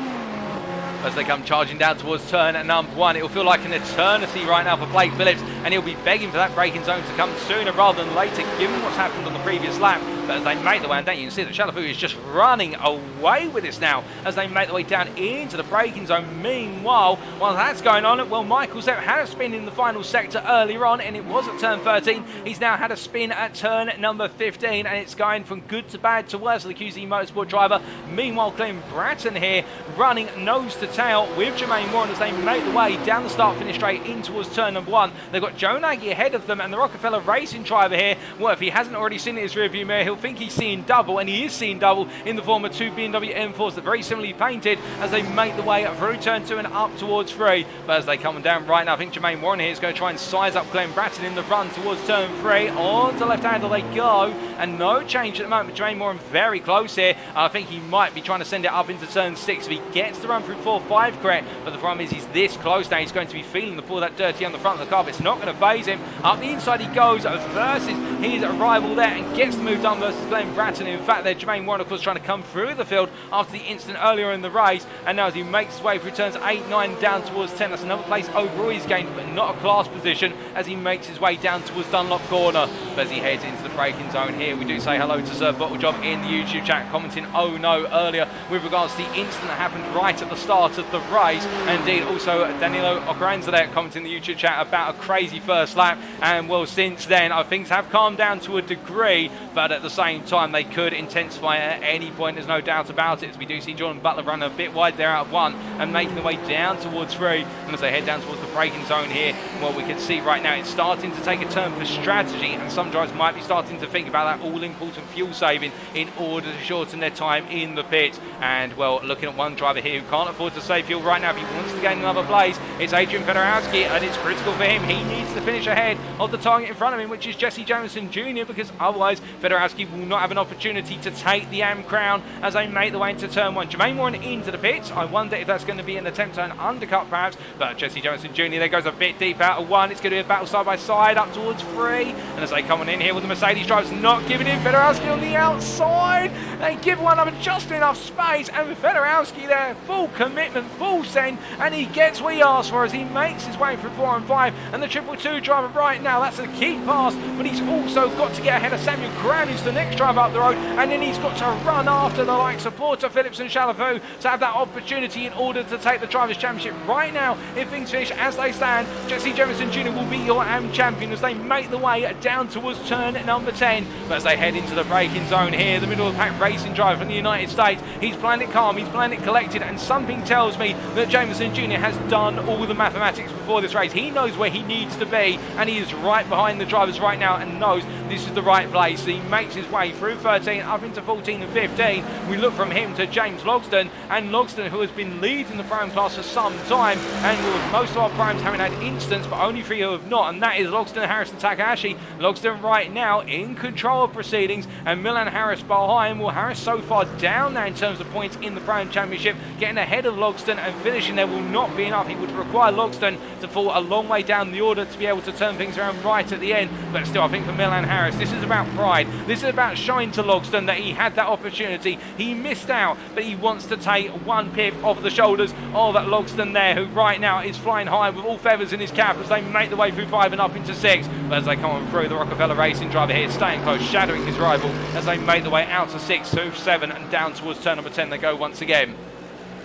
As they come charging down towards turn number 1, it'll feel like an eternity right now for Blake Phillips, and he'll be begging for that braking zone to come sooner rather than later, given what's happened on the previous lap. But as they make their way down, you can see that Chalafu is just running away with this now as they make their way down into the braking zone. Meanwhile, while that's going on, well, Michael Zepp had a spin in the final sector earlier on, and it was at turn 13. He's now had a spin at turn number 15, and it's going from good to bad to worse for the QZ Motorsport driver. Meanwhile, Glenn Bratton here running nose to tail with Jermaine Warren as they make the way down the start-finish straight in towards turn number 1. They've got Joe Nagy ahead of them, and the Rockefeller Racing driver here, well, if he hasn't already seen his rearview mirror, he'll think he's seeing double, and he is seeing double in the form of 2 BMW M4s that are very similarly painted as they make the way through turn 2 and up towards 3. But as they come down right now, I think Jermaine Warren here is going to try and size up Glenn Bratton in the run towards turn 3. On to left handle they go, and no change at the moment. Jermaine Warren very close here. I think he might be trying to send it up into turn 6 if he gets the run through 4-5 correct. But the problem is he's this close now. He's going to be feeling the pull that dirty on the front of the car, but it's not going to phase him. Up the inside he goes versus his rival there and gets the move done versus Glenn Bratton. In fact, there Jermaine Warren, of course, trying to come through the field after the incident earlier in the race, and now as he makes his way through turns 8, 9 down towards 10, that's another place overall he's gained, but not a class position as he makes his way down towards Dunlop corner. But as he heads into the braking zone here, we do say hello to Sir Bottlejob in the YouTube chat, commenting oh no earlier with regards to the incident that happened right at the start of the race. And indeed also Danilo Ocaranza there commenting in the YouTube chat about a crazy first lap, and well, since then things have calmed down to a degree, but at the same time they could intensify at any point, there's no doubt about it, as we do see Jordan Butler run a bit wide there out of 1 and making the way down towards 3. And as they head down towards the braking zone here, well, we can see right now it's starting to take a turn for strategy, and some drivers might be starting to think about that all-important fuel saving in order to shorten their time in the pit. And well, looking at one driver here who can't afford to save fuel right now if he wants to gain another place, it's Adrian Fedorowski, and it's critical for him. He needs to finish ahead of the target in front of him, which is Jesse Jameson Jr., because otherwise Fedorowski will not have an opportunity to take the AM crown as they make the way into turn 1. Jermaine Warren into the pits. I wonder if that's going to be an attempt at an undercut perhaps, but Jesse Jameson Jr. there goes a bit deep out of 1. It's going to be a battle side by side up towards 3, and as they come on in here with the Mercedes drivers not giving in, Fedorowski on the outside, they give one up just enough space, and with Fedorowski there, full commitment, full send, and he gets what he asked for as he makes his way through 4 and 5. And the 222 driver right now, that's a key pass, but he's also got to get ahead of Samuel Cran, who's the next driver up the road, and then he's got to run after the likes of Porter, Phillips and Chalafu to have that opportunity in order to take the Drivers' Championship. Right now, if things finish as they stand, Jesse Jefferson Jr. will be your AM champion as they make the way down towards turn number 10. But as they head into the braking zone here, the middle of the pack racing driver from the United States. He's playing it calm, he's playing it collected, and something tells me that Jameson Jr. has done all the mathematics before this race. He knows where he needs to be, and he is right behind the drivers right now and knows this is the right place. He makes his way through 13 up into 14 and 15. We look from him to James Logsdon, and Logsdon, who has been leading the prime class for some time, and with most of our primes having had instance, but only 3 who have not, and that is Logsdon, Harris and Takahashi. Logsdon right now in control of proceedings, and Milan Harris behind. Well, Harris so far down now in terms of points in the Prime Championship, getting ahead of Logsdon, and finishing there will not be enough. He would require Logsdon to fall a long way down the order to be able to turn things around right at the end. But still, I think for Milan Harris, this is about pride. This is about showing to Logsdon that he had that opportunity. He missed out, but he wants to take one pip off the shoulders of Logsdon there, who right now is flying high with all feathers in his cap as they make the way through 5 and up into 6. But as they come on through, the Rockefeller racing driver here staying close, shadowing his rival as they make the way out to 6, through 7 and down towards turn number 10 they go once again.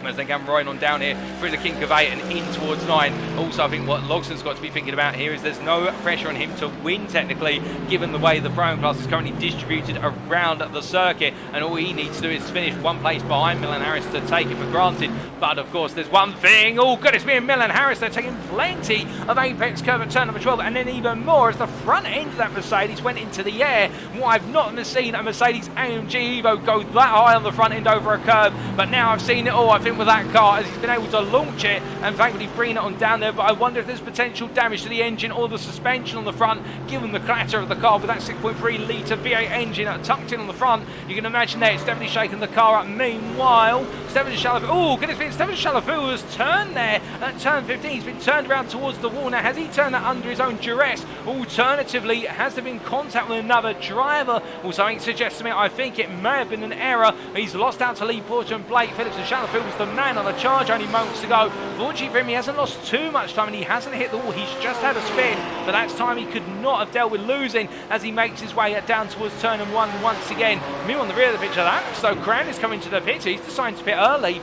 As they come right on down here through the kink of 8 and in towards 9. Also, I think what Logsdon's got to be thinking about here is there's no pressure on him to win technically, given the way the Prime class is currently distributed around the circuit, and all he needs to do is finish one place behind Milan Harris to take it for granted. But of course there's one thing, oh goodness me, and Milan Harris, they're taking plenty of apex curve at turn number 12, and then even more as the front end of that Mercedes went into the air. What I've not seen a Mercedes AMG Evo go that high on the front end over a curb, but now I've seen it all. I think with that car, as he's been able to launch it and thankfully bring it on down there. But I wonder if there's potential damage to the engine or the suspension on the front, given the clatter of the car with that 6.3 litre V8 engine tucked in on the front. You can imagine there, it's definitely shaking the car up. Meanwhile, Stefan Chalafu, oh goodness me, Stefan Chalafu was turned there at turn 15. He's been turned around towards the wall. Now, has he turned that under his own duress? Alternatively, has there been contact with another driver? Or something suggests to me, I think it may have been an error. He's lost out to Lee Porter and Blake Phillips, and Chalafu was the man on the charge only moments ago. Fortunately for him, he hasn't lost too much time and he hasn't hit the wall. He's just had a spin, but that's time he could not have dealt with losing as he makes his way down towards turn 1 once again. Me on the rear of the picture of that. So Cran is coming to the pit. He's decided to pit early.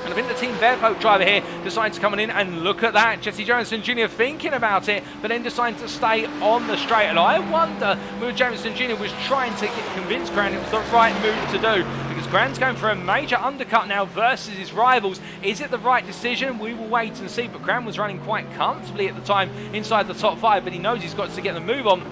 And I think the Team Bearpoke driver here decides to come in, and look at that, Jesse Jameson Jr. thinking about it, but then decides to stay on the straight. And I wonder whether Jameson Jr. was trying to convince Gran it was the right move to do, because Gran's going for a major undercut now versus his rivals. Is it the right decision? We will wait and see, but Gran was running quite comfortably at the time inside the top 5, but he knows he's got to get the move on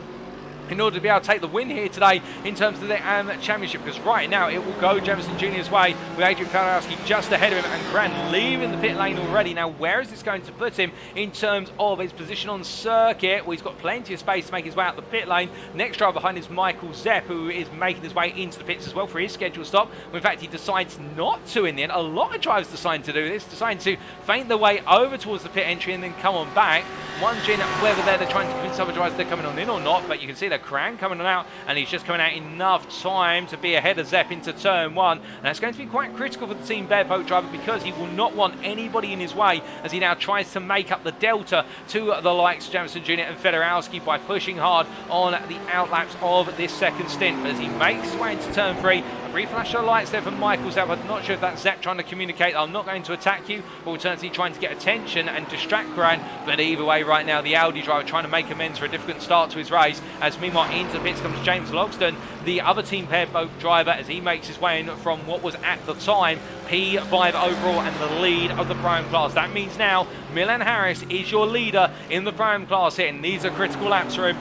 in order to be able to take the win here today in terms of the championship, because right now it will go Jameson Jr.'s way with Adrian Falowski just ahead of him, and Gran leaving the pit lane already. Now, where is this going to put him in terms of his position on circuit? Well, he's got plenty of space to make his way out the pit lane. Next driver behind is Michael Zepp, who is making his way into the pits as well for his scheduled stop. In fact, he decides not to in the end. A lot of drivers decide to do this, decide to feint their way over towards the pit entry and then come on back. Wondering whether they're trying to convince other drivers they're coming on in or not, but you can see that Cran coming on out, and he's just coming out enough time to be ahead of Zepp into turn 1, and that's going to be quite critical for the Team Bearpoke driver, because he will not want anybody in his way as he now tries to make up the delta to the likes of Jameson Jr. and Federowski by pushing hard on the outlaps of this second stint. But as he makes his way into turn 3, a brief flash of lights there from Michael Zepp. I'm not sure if that's Zepp trying to communicate, I'm not going to attack you, or alternatively trying to get attention and distract Cran. But either way, right now the Audi driver trying to make amends for a difficult start to his race, as meanwhile into the pits comes James Logsdon, the other Team Bearpoke driver, as he makes his way in from what was at the time P5 overall and the lead of the Prime class. That means now Milan Harris is your leader in the Prime class here, and these are critical laps for him.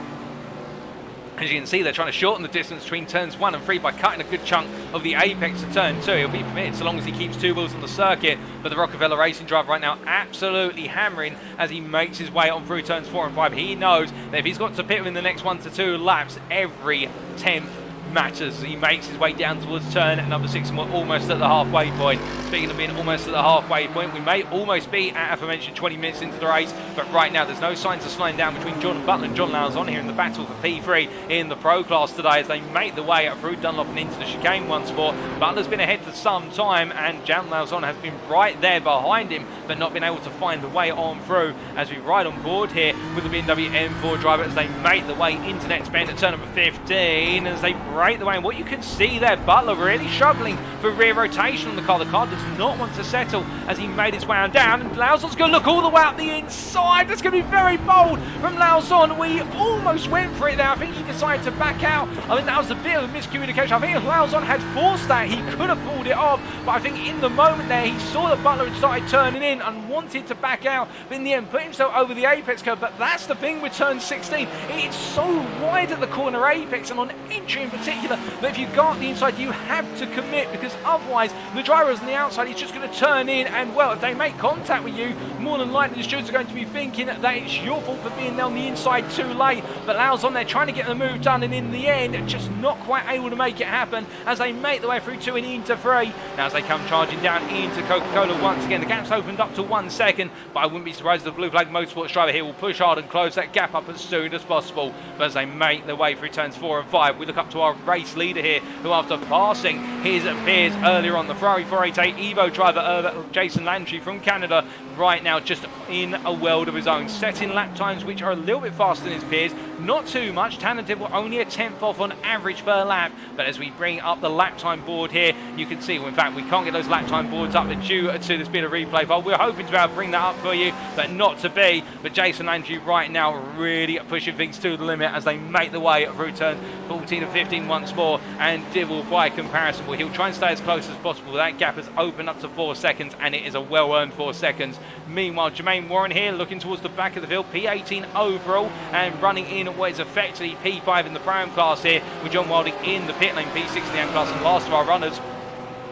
As you can see, they're trying to shorten the distance between turns 1 and 3 by cutting a good chunk of the apex of turn 2. He'll be permitted so long as he keeps 2 wheels on the circuit, but the Rockefeller racing driver right now absolutely hammering as he makes his way on through turns 4 and 5. He knows that if he's got to pit within the next 1 to 2 laps, every 10th matters. He makes his way down towards turn number 6, and we're almost at the halfway point. Speaking of being almost at the halfway point, we may almost be at aforementioned 20 minutes into the race, but right now there's no signs of slowing down between Jordan Butler and John Lauzon here in the battle for P3 in the Pro class today, as they make the way through Dunlop and into the chicane once more. Butler's been ahead for some time, and John Lauzon has been right there behind him, but not been able to find the way on through, as we ride on board here with the BMW M4 driver as they make the way into next bend at turn number 15, as they straight the way. And what you can see there, Butler really struggling for rear rotation on the car. The car does not want to settle as he made his way on down. And Lauzon's going to look all the way up the inside. That's going to be very bold from Lauzon. We almost went for it there. I think he decided to back out. I think that was a bit of a miscommunication. I think if Lauzon had forced that, he could have pulled it off. But I think in the moment there, he saw that Butler had started turning in and wanted to back out. But in the end, put himself over the apex curve. But that's the thing with turn 16. It's so wide at the corner apex and on entry in particular that if you go up the inside, you have to commit, because otherwise the driver's on the outside, he's just going to turn in, and well, if they make contact with you, more than likely the stewards are going to be thinking that it's your fault for being on the inside too late. But Lauzon there trying to get the move done, and in the end just not quite able to make it happen as they make the way through 2 and into 3. Now as they come charging down into Coca-Cola once again, the gap's opened up to 1 second, but I wouldn't be surprised if the Blue Flag Motorsports driver here will push hard and close that gap up as soon as possible. But as they make their way through turns 4 and 5, we look up to our race leader here, who after passing his peers earlier on, the Ferrari 488 Evo driver Jason Landry from Canada, right now just in a world of his own, setting lap times which are a little bit faster than his peers, not too much. Tanner Dibble only a 10th off on average per lap, but as we bring up the lap time board here, you can see, well, in fact we can't get those lap time boards up due to this bit of replay file. We're hoping to be able to bring that up for you, but not to be. But Jason Landry right now really pushing things to the limit as they make the way through turns 14 and 15 once more, and Dibble by comparison, well, he'll try and stay as close as possible. That gap has opened up to 4 seconds, and it is a well-earned 4 seconds. Meanwhile, Jermaine Warren here looking towards the back of the field, P18 overall, and running in what is effectively P5 in the Pro-Am class here, with John Wilding in the pit lane, P6 in the AM class, and last of our runners.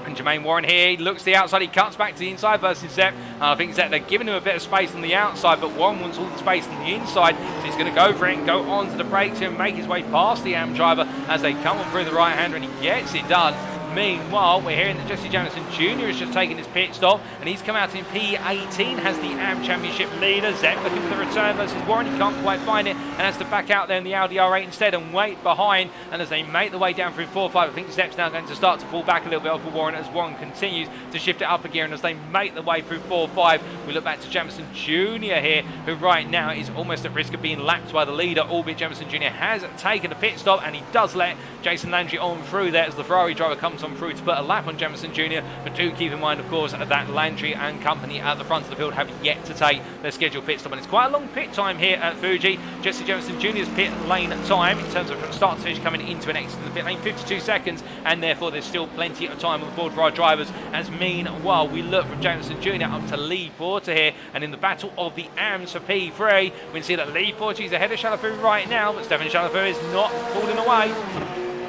And Jermaine Warren here, he looks to the outside, he cuts back to the inside versus Zep. I think Zep, they're giving him a bit of space on the outside, but Warren wants all the space on the inside, so he's going to go for it and go onto the brakes here and make his way past the AM driver as they come on through the right-hander, and he gets it done. Meanwhile, we're hearing that Jesse Jamison Jr. has just taken his pit stop, and he's come out in P18, has the AM Championship leader. Zep looking for the return versus Warren, he can't quite find it, and has to back out there in the Audi R8 instead and wait behind. And as they make the way down through 4-5, I think Zep's now going to start to fall back a little bit off of Warren as Warren continues to shift it up a gear. And as they make the way through 4-5, we look back to Jamison Jr. here, who right now is almost at risk of being lapped by the leader, albeit Jamison Jr. has taken a pit stop, and he does let Jason Landry on through there as the Ferrari driver comes on through to put a lap on Jamison Jr. But do keep in mind, of course, that Landry and company at the front of the field have yet to take their scheduled pit stop, and it's quite a long pit time here at Fuji. Jesse Jamison Jr.'s pit lane time in terms of from start to finish coming into an exit in the pit lane, 52 seconds, and therefore there's still plenty of time on the board for our drivers. As meanwhile we look from Jamison Jr. up to Lee Porter here, and in the battle of the AMs for P3, we can see that Lee Porter is ahead of Chalafu right now, but Stefan Chalafu is not falling away.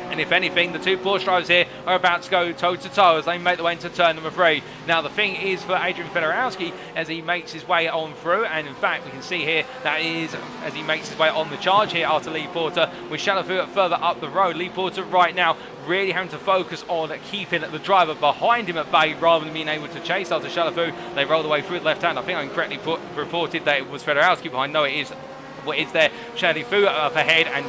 And if anything, the two Porsche drivers here are about to go toe-to-toe as they make their way into turn number 3. Now, the thing is for Adrian Fedorowski, as he makes his way on through, and in fact, we can see here that is as he makes his way on the charge here after Lee Porter, with Chalafu further up the road. Lee Porter right now really having to focus on keeping the driver behind him at bay rather than being able to chase after Chalafu. They roll the way through the left hand. I think I incorrectly reported that it was Fedorowski behind. No, it is. What is there? Chalafu up ahead and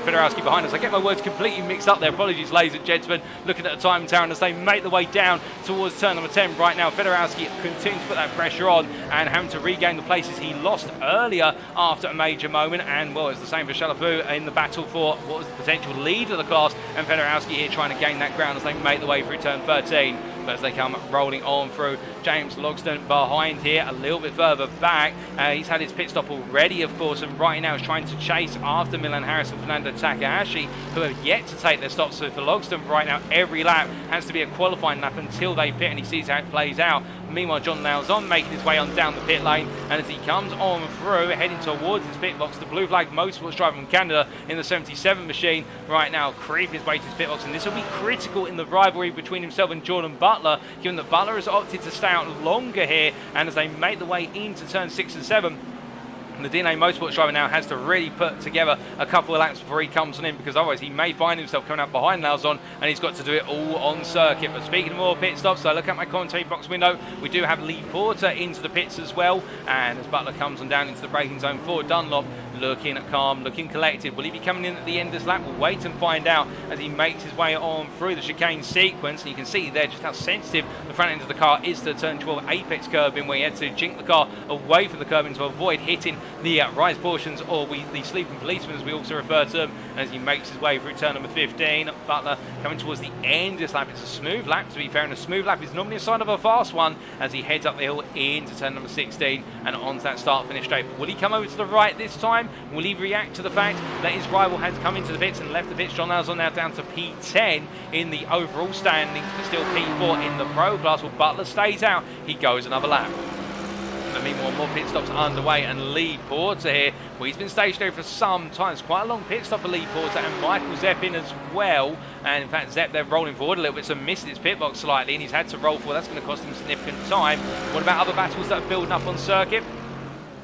Fedorowski behind us. I get my words completely mixed up there. Apologies, ladies and gentlemen. Looking at the time tower, and as they make the way down towards turn number 10 right now, Fedorowski continues to put that pressure on and having to regain the places he lost earlier after a major moment. And well, it's the same for Chalafu in the battle for what was the potential lead of the class, and Fedorowski here trying to gain that ground as they make the way through turn 13. But as they come rolling on through, James Logston behind here, a little bit further back. He's had his pit stop already, of course, and right now is trying to chase after Milan Harris and Fernando Takahashi, who have yet to take their stops. So for Logston right now, every lap has to be a qualifying lap until they pit, and he sees how it plays out. Meanwhile, John Lauzon making his way on down the pit lane, and as he comes on through, heading towards his pit box, the Blue Flag Motorsports driver from Canada in the 77 machine right now creeping his way to his pit box, and this will be critical in the rivalry between himself and Jordan Butler, given that Butler has opted to stay out longer here. And as they make the way into turn 6 and 7, the DNA Motorsports driver now has to really put together a couple of laps before he comes on in, because otherwise he may find himself coming up behind Lauzon, and he's got to do it all on circuit. But speaking of more pit stops, so look at my commentary box window, we do have Lee Porter into the pits as well, and as Butler comes on down into the braking zone for Dunlop, looking calm, looking collected. Will he be coming in at the end of this lap? We'll wait and find out as he makes his way on through the chicane sequence. And you can see there just how sensitive the front end of the car is to the turn 12 apex curbing, where he had to jink the car away from the curbing to avoid hitting the rise portions, or the sleeping policemen as we also refer to them, as he makes his way through turn number 15. Butler coming towards the end of this lap. It's a smooth lap, to be fair, and a smooth lap is normally a sign of a fast one, as he heads up the hill into turn number 16 and onto that start-finish straight. Will he come over to the right this time? Will he react to the fact that his rival has come into the pits and left the pits? John Alzon now down to P10 in the overall standings, but still P4 in the Pro class. Well, Butler stays out. He goes another lap. But meanwhile, more pit stops underway, and Lee Porter here, well, he's been stationary for some time. It's quite a long pit stop for Lee Porter, and Michael Zepp in as well. And in fact, Zepp, they're rolling forward a little bit, so missed his pit box slightly, and he's had to roll forward. That's going to cost him significant time. What about other battles that are building up on circuit?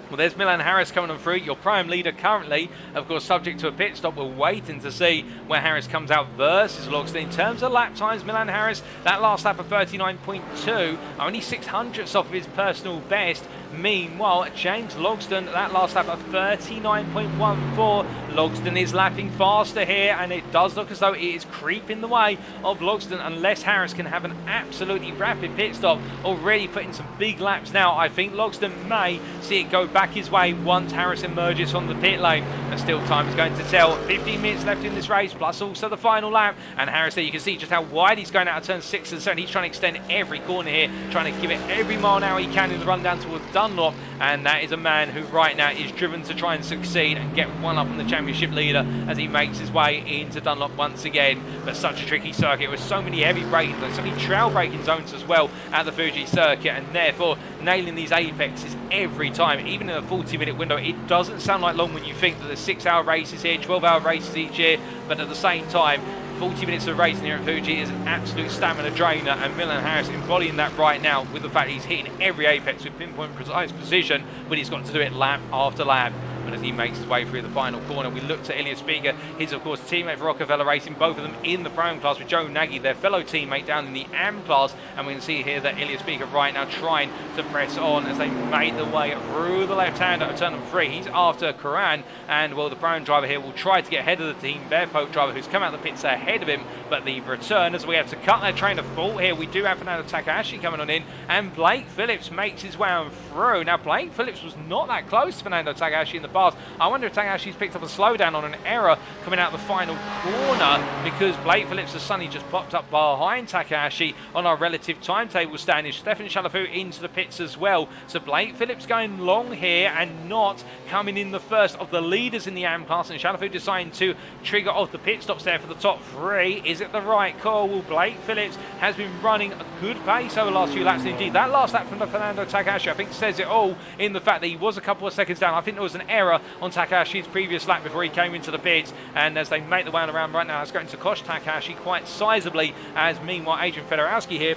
Well, there's Milan Harris coming on through, your prime leader currently, of course, subject to a pit stop. We're waiting to see where Harris comes out versus Logsdon. In terms of lap times, Milan Harris, that last lap of 39.2, only 600ths off of his personal best. Meanwhile, James Logsdon, that last lap of 39.14. Logsdon is lapping faster here, and it does look as though it is creeping the way of Logsdon, unless Harris can have an absolutely rapid pit stop. Already putting some big laps now. I think Logsdon may see it go back his way once Harris emerges from the pit lane. But still, time is going to tell. 15 minutes left in this race, plus also the final lap. And Harris there, you can see just how wide he's going out of turn 6 and 7. He's trying to extend every corner here, trying to give it every mile an hour he can in the run down towards Dunlop. And that is a man who right now is driven to try and succeed and get one up on the championship leader as he makes his way into Dunlop once again. But such a tricky circuit with so many heavy braking zones, so many trail braking zones as well at the Fuji circuit, and therefore nailing these apexes every time, even in a 40-minute window. It doesn't sound like long when you think that there's 6-hour races here, 12-hour races each year, but at the same time, 40 minutes of racing here at Fuji is an absolute stamina drainer, and Milan Harris embodying that right now with the fact he's hitting every apex with pinpoint precise precision, but he's got to do it lap after lap. But as he makes his way through the final corner, we look to Ilya Spiga, his of course teammate for Rockefeller Racing, both of them in the Pro class, with Joe Nagy, their fellow teammate, down in the AM class. And we can see here that Ilya Spiga right now trying to press on as they make their way through the left-hander of turn number 3. He's after Karan, and well, the Brown driver here will try to get ahead of the team. Bear Poke driver, who's come out of the pits ahead of him, but the returners, we have to cut their train of thought here. We do have Fernando Takahashi coming on in, and Blake Phillips makes his way on through. Now, Blake Phillips was not that close to Fernando Takahashi in the past. I wonder if Takahashi's picked up a slowdown on an error coming out the final corner, because Blake Phillips has suddenly just popped up behind Takahashi on our relative timetable standing. Stefan Chalafu into the pits as well. So Blake Phillips going long here and not coming in the first of the leaders in the AM class, and Chalafu deciding to trigger off the pit stops there for the top 3. Is it the right call? Well, Blake Phillips has been running a good pace over the last few laps. Indeed, that last lap from Fernando Takahashi, I think, says it all in the fact that he was a couple of seconds down. I think there was an error on Takahashi's previous lap before he came into the pits, and as they make the way around right now, it's going to cost Takahashi quite sizably, as meanwhile Adrian Fedorowski here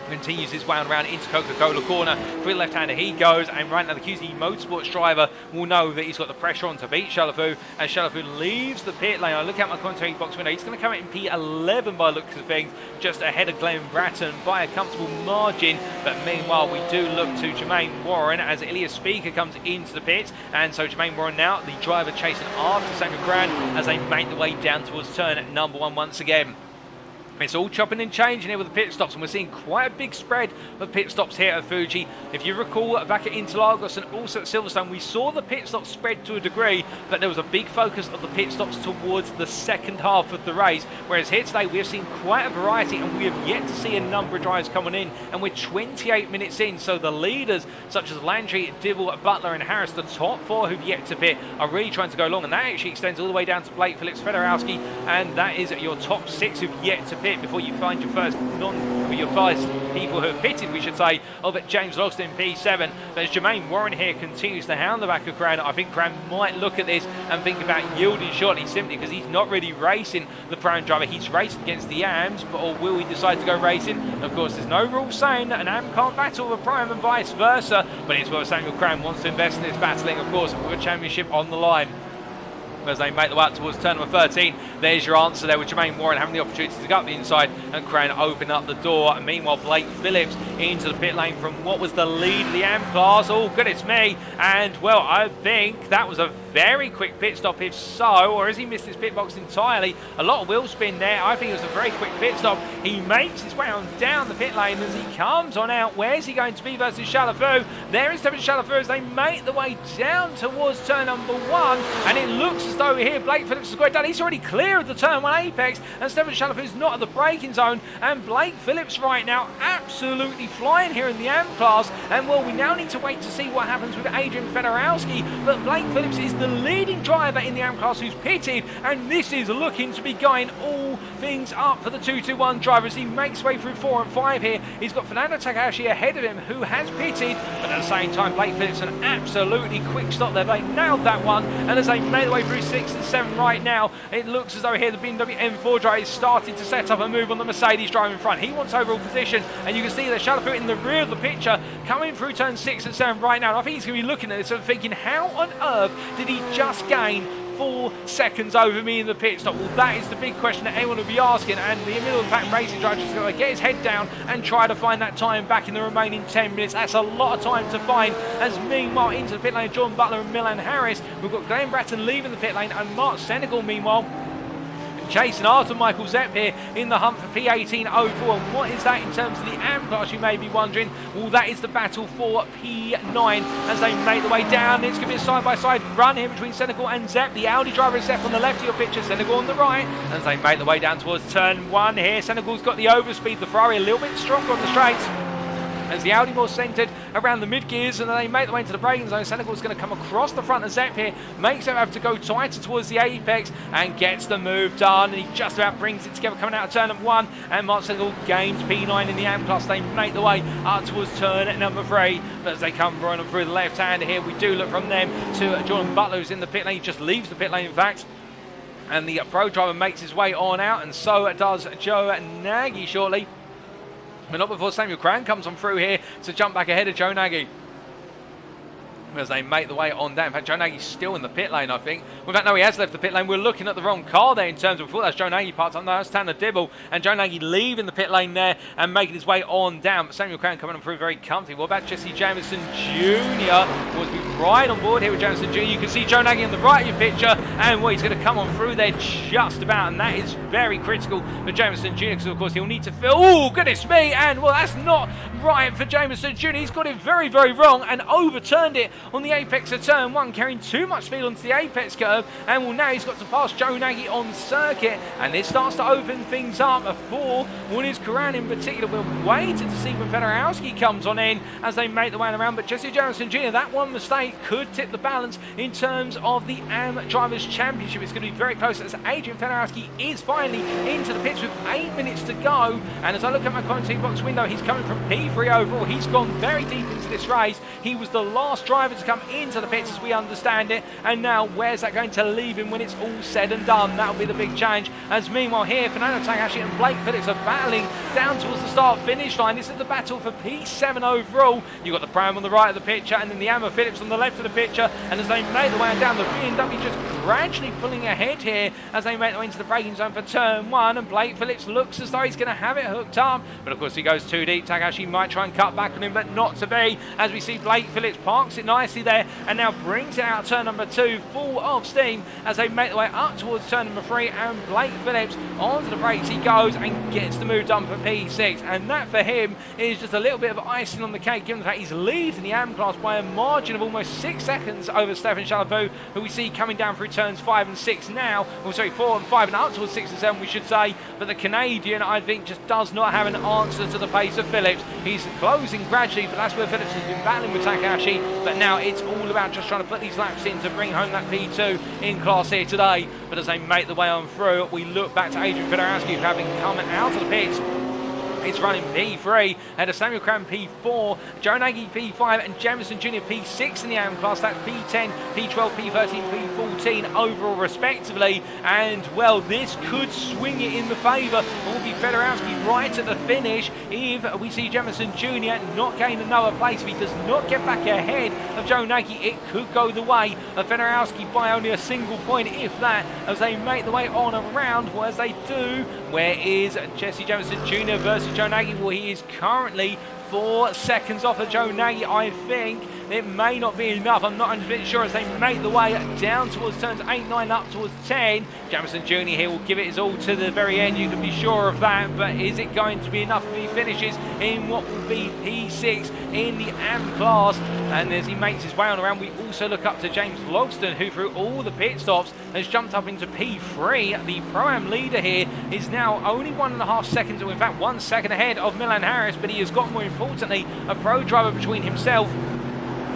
continues his way around into Coca-Cola corner. Free left-hander he goes, and right now the QZ Motorsports driver will know that he's got the pressure on to beat Chalafu, and Chalafu leaves the pit lane. I look at my commentary box window, he's going to come out in P11 by looks of things, just ahead of Glenn Bratton by a comfortable margin. But meanwhile, we do look to Jermaine Warren as Ilya Spiga comes into the pits, and so Jermaine Warren now, the driver chasing after Samuel Cran as they make the way down towards turn number 1 once again. It's all chopping and changing here with the pit stops, and we're seeing quite a big spread of pit stops here at Fuji. If you recall, back at Interlagos and also at Silverstone, we saw the pit stops spread to a degree, but there was a big focus of the pit stops towards the second half of the race. Whereas here today, we have seen quite a variety, and we have yet to see a number of drivers coming in, and we're 28 minutes in. So the leaders, such as Landry, Dibble, Butler and Harris, the top 4 who've yet to pit, are really trying to go long, and that actually extends all the way down to Blake Phillips, Fedorowski, and that is your top 6 who've yet to pit before you find your first people who have pitted, we should say, of James Logsdon P7. But as Jermaine Warren here continues to hound the back of Cran, I think Cran might look at this and think about yielding shortly, simply because he's not really racing the prime driver. He's racing against the AMs, but or will he decide to go racing? Of course, there's no rule saying that an AM can't battle with a prime and vice versa, but it's what Samuel Cran wants to invest in this battling, of course, with a championship on the line. As they make the way up towards turn number 13, there's your answer there, with Jermaine Warren having the opportunity to go up the inside and Cran open up the door. And meanwhile, Blake Phillips into the pit lane from what was the lead of the AM class. Oh, goodness me. And, well, I think that was a very quick pit stop? If so, or has he missed his pit box entirely? A lot of wheel spin there. I think it was a very quick pit stop. He makes his way on down the pit lane as he comes on out. Where's he going to be versus Chalafu? There is Stefan Chalafu as they make the way down towards turn number 1, and it looks as though here Blake Phillips has got it done. He's already clear of the turn 1 apex, and Stefan Chalafu is not at the braking zone, and Blake Phillips right now absolutely flying here in the AM class. And well, we now need to wait to see what happens with Adrian Fedorowski, but Blake Phillips is the leading driver in the AM class who's pitted, and this is looking to be going all things up for the 221 driver as he makes way through 4 and 5 here. He's got Fernando Takahashi ahead of him, who has pitted, but at the same time Blake Phillips an absolutely quick stop there. They nailed that one, and as they made their way through 6 and 7 right now, it looks as though here the BMW M4 driver is starting to set up a move on the Mercedes driver in front. He wants overall position, and you can see that Chalafu in the rear of the picture coming through turn 6 and 7 right now. And I think he's going to be looking at this and thinking, how on earth did he just gain 4 seconds over me in the pit stop? Well, that is the big question that anyone will be asking, and the middle of the pack racing driver just going to get his head down and try to find that time back in the remaining 10 minutes. That's a lot of time to find, as meanwhile into the pit lane, Jordan Butler and Milan Harris. We've got Glenn Bratton leaving the pit lane, and Mark Senegal meanwhile chasing after Michael Zepp here in the hunt for P18 overall. And what is that in terms of the AM class, you may be wondering? Well, that is the battle for P9 as they make the way down. It's going to be a side-by-side run here between Senegal and Zepp. The Audi driver is Zepp on the left of your picture, Senegal on the right, as they make the way down towards turn 1 here. Senegal's got the overspeed, the Ferrari a little bit stronger on the straights, as the Audi more centred around the mid-gears, and then they make the way into the braking zone. Senegal's going to come across the front of Zepp here, makes him have to go tighter towards the apex, and gets the move done, and he just about brings it together coming out of turn number 1, and Mark Senegal gains P9 in the AM class. They make the way up towards turn number 3, but as they come running through the left-hander here, we do look from them to Jordan Butler, who's in the pit lane. He just leaves the pit lane, in fact, and the pro driver makes his way on out, and so does Joe Nagy shortly. But not before Samuel Cran comes on through here to jump back ahead of Joe Nagy, as they make the way on down. In fact, Joe Nagy's still in the pit lane, I think. In fact, no, he has left the pit lane. We're looking at the wrong car there in terms of, I thought that's Joe Nagy parked up. No, that's Tanner Dibble, and Joe Nagy leaving the pit lane there and making his way on down. But Samuel Cran coming on through very comfy. What about Jesse Jameson Jr.? Was we right on board here with Jameson Jr. You can see Joe Nagy on the right of your picture, and well, he's going to come on through there just about, and that is very critical for Jameson Jr. because, of course, he'll need to fill. Oh, goodness me, and well, that's not right for Jameson Jr. He's got it very, very wrong and overturned it on the apex of turn 1, carrying too much speed onto the apex curve, and well, now he's got to pass Joe Nagy on circuit, and this starts to open things up for Willis Coran in particular. We're waiting to see when Fedorowski comes on in as they make the way around, but Jesse Jameson Jr., that one mistake could tip the balance in terms of the AM Drivers' Championship. It's going to be very close as Adrian Fedorowski is finally into the pits with 8 minutes to go, and as I look at my commentating box window, he's coming from P3 overall. He's gone very deep into this race. He was the last driver to come into the pits as we understand it, and now where's that going to leave him when it's all said and done? That'll be the big change, as meanwhile here Fernando Takahashi and Blake Phillips are battling down towards the start finish line. This is the battle for P7 overall. You've got the Pram on the right of the picture, and then the Amma Phillips on the left of the picture, and as they make the way down, the BMW just gradually pulling ahead here as they make their way into the braking zone for turn 1, and Blake Phillips looks as though he's going to have it hooked up, but of course he goes too deep. Takahashi might try and cut back on him, but not to be, as we see Blake Phillips parks it nicely there and now brings it out turn number 2 full of steam as they make their way up towards turn number 3, and Blake Phillips onto the brakes he goes and gets the move done for P6, and that for him is just a little bit of icing on the cake given the fact he's leading the AM class by a margin of almost 6 seconds over Stefan Chalafu, who we see coming down through turns 5 and 6 now, or sorry 4 and 5 and up towards 6 and 7 we should say, but the Canadian I think just does not have an answer to the pace of Phillips. He's closing gradually, but that's where Phillips has been battling with Takahashi, but now it's all about just trying to put these laps in to bring home that P2 in class here today. But as they make the way on through, we look back to Adrian Fedorowski, who having come out of the pits, it's running P3, and a Samuel Cran P4, Joe Nagy P5, and Jameson Jr. P6 in the AM class. That's P10, P12, P13, P14 overall respectively. And well, this could swing it in the favour. It will be Fedorowski right at the finish if we see Jameson Jr. not gain another place. If he does not get back ahead of Joe Nagy, it could go the way of Fedorowski by only a single point, if that, as they make the way on around. Well, as they do, where is Jesse Jameson Jr. versus Joe Nagy? Well, he is currently 4 seconds off of Joe Nagy. I think it may not be enough. I'm not 100% sure as they make the way down towards turns 8, 9, up towards 10. Jamison Jr. here will give it his all to the very end. You can be sure of that. But is it going to be enough if he finishes in what will be P6 in the AM class? And as he makes his way on around, we also look up to James Logston, who through all the pit stops has jumped up into P3. The Pro-Am leader here is now only 1.5 seconds, or in fact 1 second ahead of Milan Harris, but he has got, more importantly, a pro driver between himself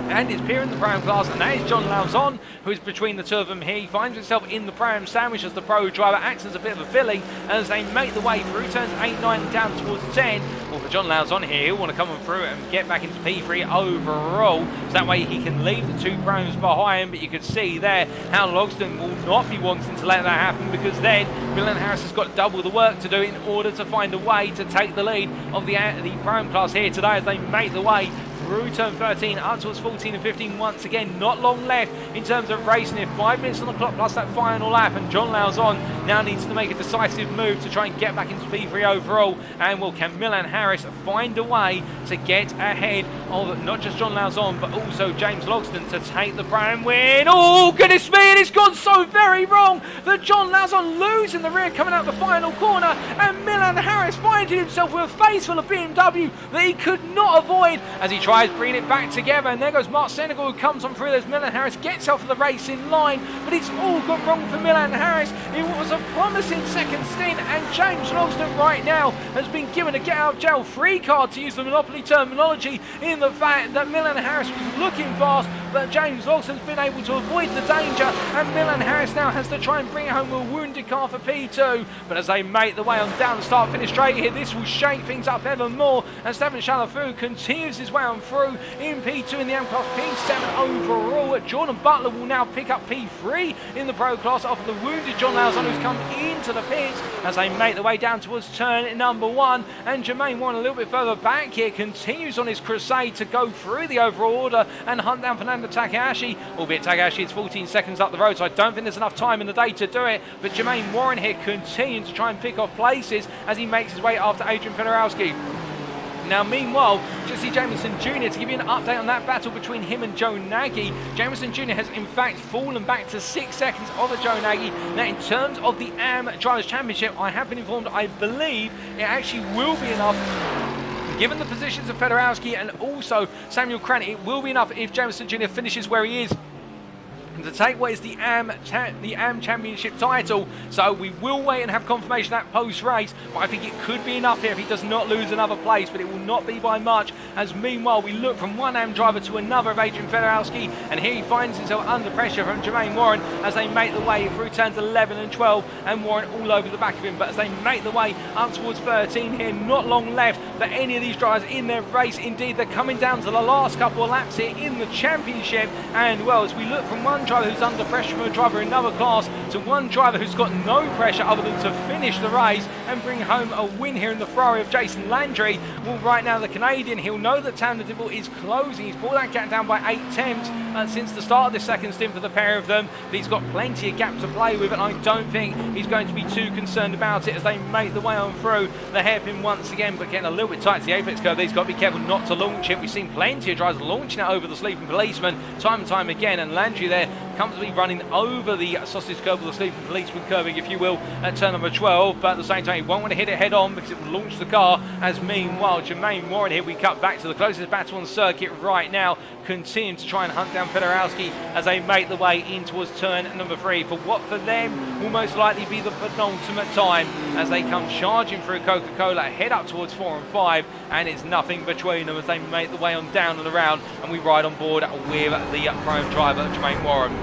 and his peer in the Pro-Am class, and that is John Lauzon, who is between the two of them here. He finds himself in the Pro-Am sandwich as the pro driver acts as a bit of a filling as they make the way through turns 8, 9 and down towards 10. Well, for John Lauzon here, he'll want to come on through and get back into P3 overall, so that way he can leave the two Pro-Ams behind. But you can see there how Logston will not be wanting to let that happen, because then Milan Harris has got double the work to do in order to find a way to take the lead of the Pro-Am class here today as they make the way through turn 13 up towards 14 and 15. Once again, not long left in terms of racing here. 5 minutes on the clock plus that final lap, and John Lauzon now needs to make a decisive move to try and get back into P3 overall. And will can Milan Harris find a way to get ahead of not just John Lauzon but also James Logston to take the Pro-Am win? Oh goodness me, it's gone so very wrong that John Lauzon losing the rear coming out the final corner, and Milan Harris finding himself with a face full of BMW that he could not avoid as he tries bringing it back together. And there goes Mark Senegal, who comes on through as Milan Harris gets out of the racing line, but it's all gone wrong for Milan Harris. It was a promising second stint, and James Logston right now has been given a get out of jail free card, to use the Monopoly terminology, in the fact that Milan Harris was looking fast, but James Logston's been able to avoid the danger, and Milan Harris now has to try and bring home a wounded car for P2. But as they make the way on down the start finish straight here, this will shake things up ever more, and Stefan Chalafu continues his way on through in P2 in the AM class, P7 overall. Jordan Butler will now pick up P3 in the Pro class off the wounded John Lauzon, who's come into the pits as they make the way down towards turn number 1. And Jermaine Warren a little bit further back here continues on his crusade to go through the overall order and hunt down Fernando Takahashi, albeit Takahashi is 14 seconds up the road, so I don't think there's enough time in the day to do it. But Jermaine Warren here continuing to try and pick off places as he makes his way after Adrian Fedorowski. Now, meanwhile, Jesse Jamison Jr., to give you an update on that battle between him and Joe Nagy, Jamison Jr. has in fact fallen back to 6 seconds of Joe Nagy. Now, in terms of the AM Drivers' Championship, I have been informed, I believe it actually will be enough. Given the positions of Fedorowski and also Samuel Cran, it will be enough if Jamison Jr. finishes where he is to take what is the AM Championship title. So we will wait and have confirmation at post-race, but I think it could be enough here if he does not lose another place, but it will not be by much, as meanwhile we look from one AM driver to another of Adrian Fedorowski, and here he finds himself under pressure from Jermaine Warren as they make the way through turns 11 and 12, and Warren all over the back of him. But as they make the way up towards 13 here, not long left for any of these drivers in their race. Indeed, they're coming down to the last couple of laps here in the championship, and well, as we look from one driver who's under pressure from a driver in another class to one driver who's got no pressure other than to finish the race and bring home a win here in the Ferrari of Jason Landry. Well, right now the Canadian, he'll know that Tanner Dibble is closing. He's pulled that gap down by 8 tenths since the start of this second stint for the pair of them, but he's got plenty of gap to play with, and I don't think he's going to be too concerned about it as they make the way on through the hairpin once again, but getting a little bit tight to the apex curve. They've got to be careful not to launch it. We've seen plenty of drivers launching it over the sleeping policeman time and time again, and Landry there comfortably running over the sausage curve, or the sleeping policeman curving, if you will, at turn number 12, but at the same time he won't want to hit it head on because it will launch the car. As meanwhile Jermaine Warren here, we cut back to the closest battle on circuit right now, continuing to try and hunt down Fedorowski as they make the way in towards turn number 3 for what for them will most likely be the penultimate time as they come charging through Coca-Cola, head up towards 4 and 5, and it's nothing between them as they make the way on down and around, and we ride on board with the Pro-Am driver Jermaine Warren.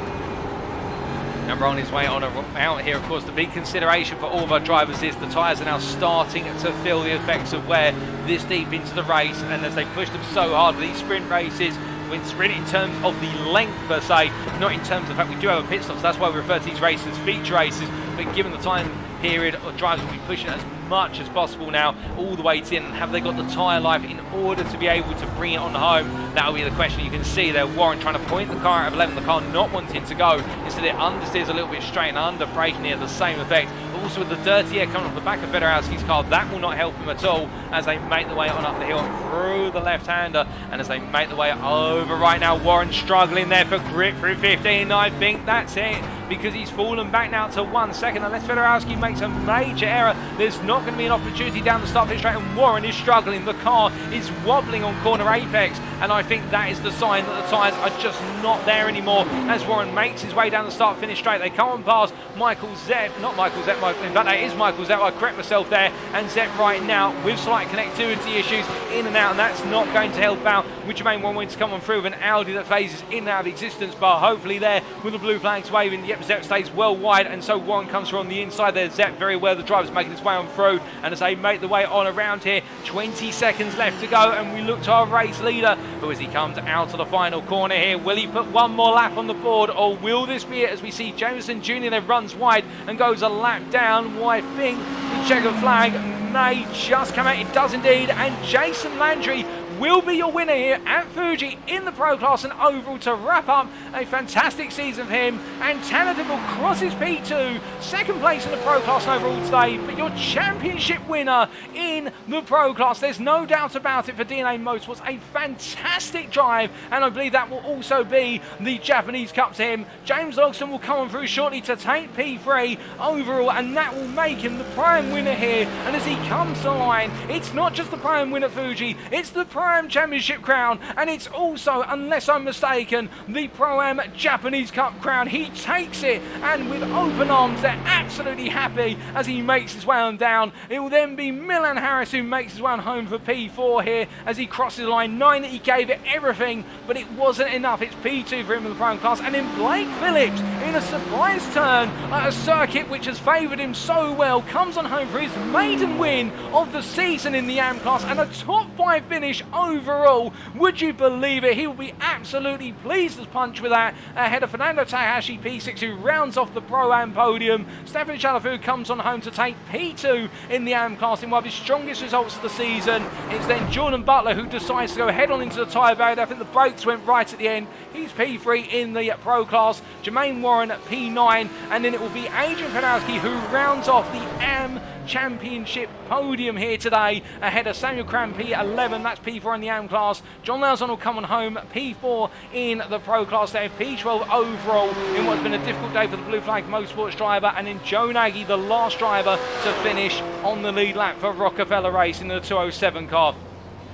And we're on his way on out here. Of course, the big consideration for all of our drivers is the tyres are now starting to feel the effects of wear this deep into the race, and as they push them so hard with these sprint races, when sprint in terms of the length per se, not in terms of the fact we do have a pit stop, so that's why we refer to these races as feature races, but given the time period, drivers will be pushing as much as possible now all the way to the end. Have they got the tyre life in order to be able to bring it on home? That'll be the question. You can see there Warren trying to point the car out of 11, the car not wanting to go, instead it understeers a little bit straight and under braking here, the same effect. Also with the dirty air coming off the back of Federowski's car, that will not help him at all as they make the way on up the hill and through the left-hander. And as they make the way over right now, Warren struggling there for grip through 15. I think that's it, because he's fallen back now to 1 second. Unless Federowski makes a major error, there's not going to be an opportunity down the start finish straight, and Warren is struggling. The car is wobbling on corner apex, and I think that is the sign that the tyres are just not there anymore as Warren makes his way down the start finish straight. They come on past Michael Zepp, not Michael Zepp, in fact that is Michael Zepp, I correct myself there, and Zepp right now with slight connectivity issues in and out, and that's not going to help out with Jermaine Warren to come on through with an Audi that phases in and out of existence, but hopefully there with the blue flags waving, yep, Zepp stays well wide, and so Warren comes through on the inside there. Zepp very well, the driver's making his way on through, and as they make the way on around here, 20 seconds left to go, and we look to our race leader, who as he comes out of the final corner here, will he put one more lap on the board, or will this be it as we see Jameson Jr. then runs wide and goes a lap down? Well, I think the checkered flag may just come out. It does indeed, and Jason Landry will be your winner here at Fuji in the Pro Class and overall to wrap up a fantastic season for him. And Tanner Dibble crosses P2, second place in the Pro Class overall today, but your championship winner in the Pro Class, there's no doubt about it for DNA Motorsports. A fantastic drive, and I believe that will also be the Japanese Cup to him. James Logston will come on through shortly to take P3 overall, and that will make him the prime winner here. And as he comes to the line, it's not just the prime win at Fuji, it's the Prime Championship crown, and it's also, unless I'm mistaken, the Pro-Am Japanese Cup crown. He takes it, and with open arms, they're absolutely happy as he makes his way on down. It will then be Milan Harris who makes his way on home for P4 here as he crosses the line. 9, he gave it everything, but it wasn't enough. It's P2 for him in the Prime Class, and then Blake Phillips in a surprise turn at a circuit which has favoured him so well, comes on home for his maiden win of the season in the AM Class and a top 5 finish overall. Would you believe it? He will be absolutely pleased as punch with that, ahead of Fernando Takahashi P6, who rounds off the Pro-Am podium. Stefan Chalafu comes on home to take P2 in the AM Class in one of his strongest results of the season. It's then Jordan Butler who decides to go head on into the tyre barrier. I think the brakes went right at the end. He's P3 in the Pro Class. Jermaine Warren at P9, and then it will be Adrian Fedowski who rounds off the AM Championship podium here today, ahead of Samuel Cram P11, that's P4 in the AM Class. John Lauzon will come on home, P4 in the Pro Class there, P12 overall in what's been a difficult day for the Blue Flag Motorsports driver, and then Joe Nagy, the last driver to finish on the lead lap for Rockefeller Race in the 207 car.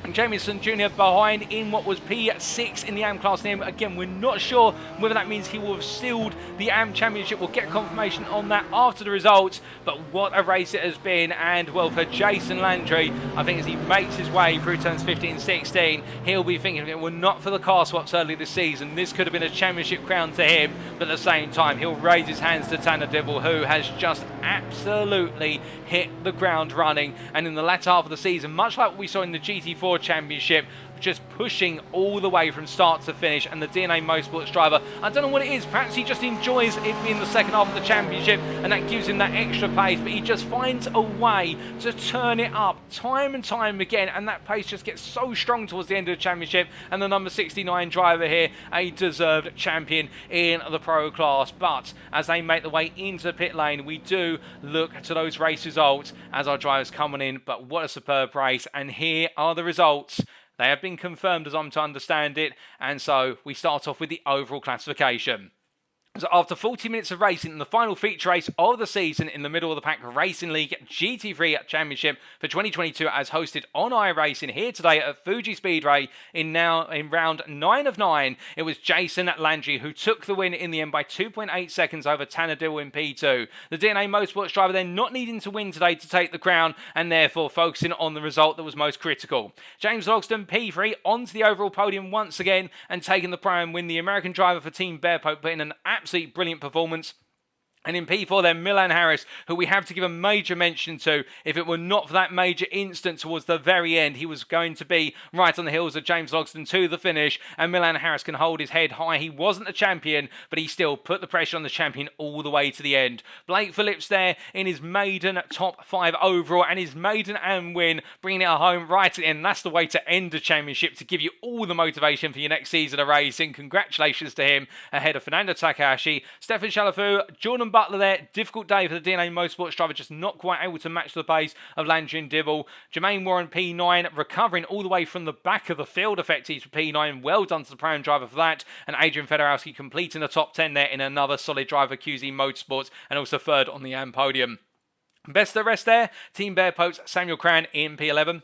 And Jamieson Jr. behind in what was P6 in the AM Class name. Again, we're not sure whether that means he will have sealed the AM Championship. We'll get confirmation on that after the results. But what a race it has been. And, well, for Jason Landry, I think as he makes his way through turns 15 and 16, he'll be thinking, well, not for the car swaps early this season. This could have been a championship crown to him. But at the same time, he'll raise his hands to Tanner Dibble, who has just absolutely hit the ground running. And in the latter half of the season, much like what we saw in the GT4 Championship, just pushing all the way from start to finish, and the DNA Motorsports driver, I don't know what it is, perhaps he just enjoys it being the second half of the championship and that gives him that extra pace, but he just finds a way to turn it up time and time again, and that pace just gets so strong towards the end of the championship. And the number 69 driver here, a deserved champion in the Pro Class. But as they make the way into the pit lane, we do look to those race results as our drivers coming in. But what a superb race, and here are the results. They have been confirmed as I'm to understand it, and so we start off with the overall classification. So after 40 minutes of racing in the final feature race of the season in the middle of the pack Racing League GT3 Championship for 2022 as hosted on iRacing here today at Fuji Speedway in round 9 of 9, it was Jason Landry who took the win in the end by 2.8 seconds over Tanner Dibble in P2. The DNA Motorsports driver then not needing to win today to take the crown and therefore focusing on the result that was most critical. James Logston P3 onto the overall podium once again and taking the prime win. The American driver for Team Bearpoke put in an absolutely brilliant performance. And in P4 then, Milan Harris, who we have to give a major mention to. If it were not for that major instant towards the very end, he was going to be right on the heels of James Logston to the finish. And Milan Harris can hold his head high. He wasn't a champion, but he still put the pressure on the champion all the way to the end. Blake Phillips there in his maiden top 5 overall and his maiden AM win, bringing it home right at the end. That's the way to end the championship, to give you all the motivation for your next season of racing. Congratulations to him, ahead of Fernando Takahashi, Stefan Chalafu, Jordan Butler there, difficult day for the DNA Motorsports driver, just not quite able to match the pace of Landry and Dibble. Jermaine Warren P9 recovering all the way from the back of the field effectively for P9. Well done to the Prime driver for that. And Adrian Fedorowski completing the top 10 there in another solid drive for QZ Motorsports, and also third on the AM podium. Best of the rest there, Team Bear Pope's Samuel Cran in P11.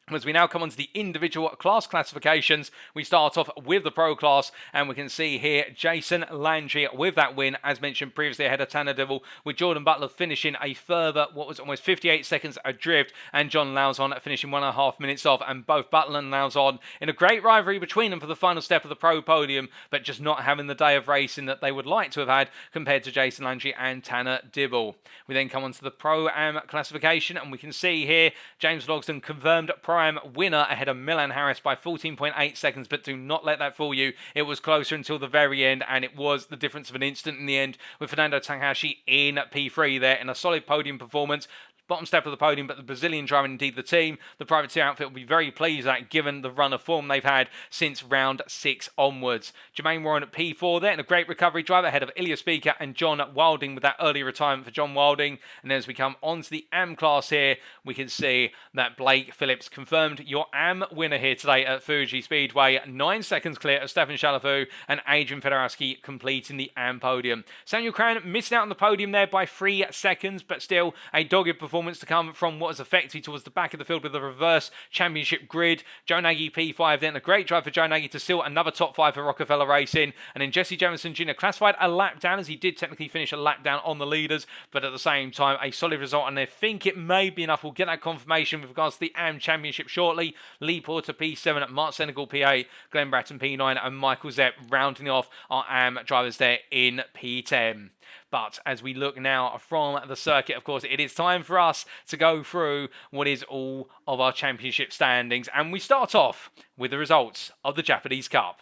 As we now come on to the individual class classifications, we start off with the Pro class, and we can see here Jason Landry with that win, as mentioned previously, ahead of Tanner Dibble, with Jordan Butler finishing a further, what was almost 58 seconds adrift, and John Lauzon finishing 1.5 minutes off, and both Butler and Lauzon in a great rivalry between them for the final step of the Pro podium, but just not having the day of racing that they would like to have had compared to Jason Landry and Tanner Dibble. We then come on to the Pro-Am classification, and we can see here James Logsdon confirmed Prime winner ahead of Milan Harris by 14.8 seconds, but do not let that fool you. It was closer until the very end, and it was the difference of an instant in the end, with Fernando Takahashi in P3 there in a solid podium performance. Bottom step of the podium, but the Brazilian driver, indeed the team, the privateer outfit will be very pleased at, given the run of form they've had since round 6 onwards. Jermaine Warren at P4 there, and a great recovery drive ahead of Ilya Speaker and John Wilding, with that early retirement for John Wilding. And then as we come on to the AM class here, we can see that Blake Phillips confirmed your AM winner here today at Fuji Speedway, 9 seconds clear of Stefan Chalafu, and Adrian Fedorowski completing the AM podium. Samuel Cran missing out on the podium there by 3 seconds, but still a dogged performance to come from what was effectively towards the back of the field with a reverse championship grid. Joe Nagy P5 then, a great drive for Joe Nagy to seal another top 5 for Rockefeller Racing, and then Jesse Jamison Jr. classified a lap down, as he did technically finish a lap down on the leaders, but at the same time a solid result, and I think it may be enough. We'll get that confirmation with regards to the AM Championship shortly. Lee Porter P7, Mark Senegal P8, Glenn Bratton P9, and Michael Zepp rounding off our AM drivers there in P10. But as we look now from the circuit, of course, it is time for us to go through what is all of our championship standings. And we start off with the results of the Japanese Cup.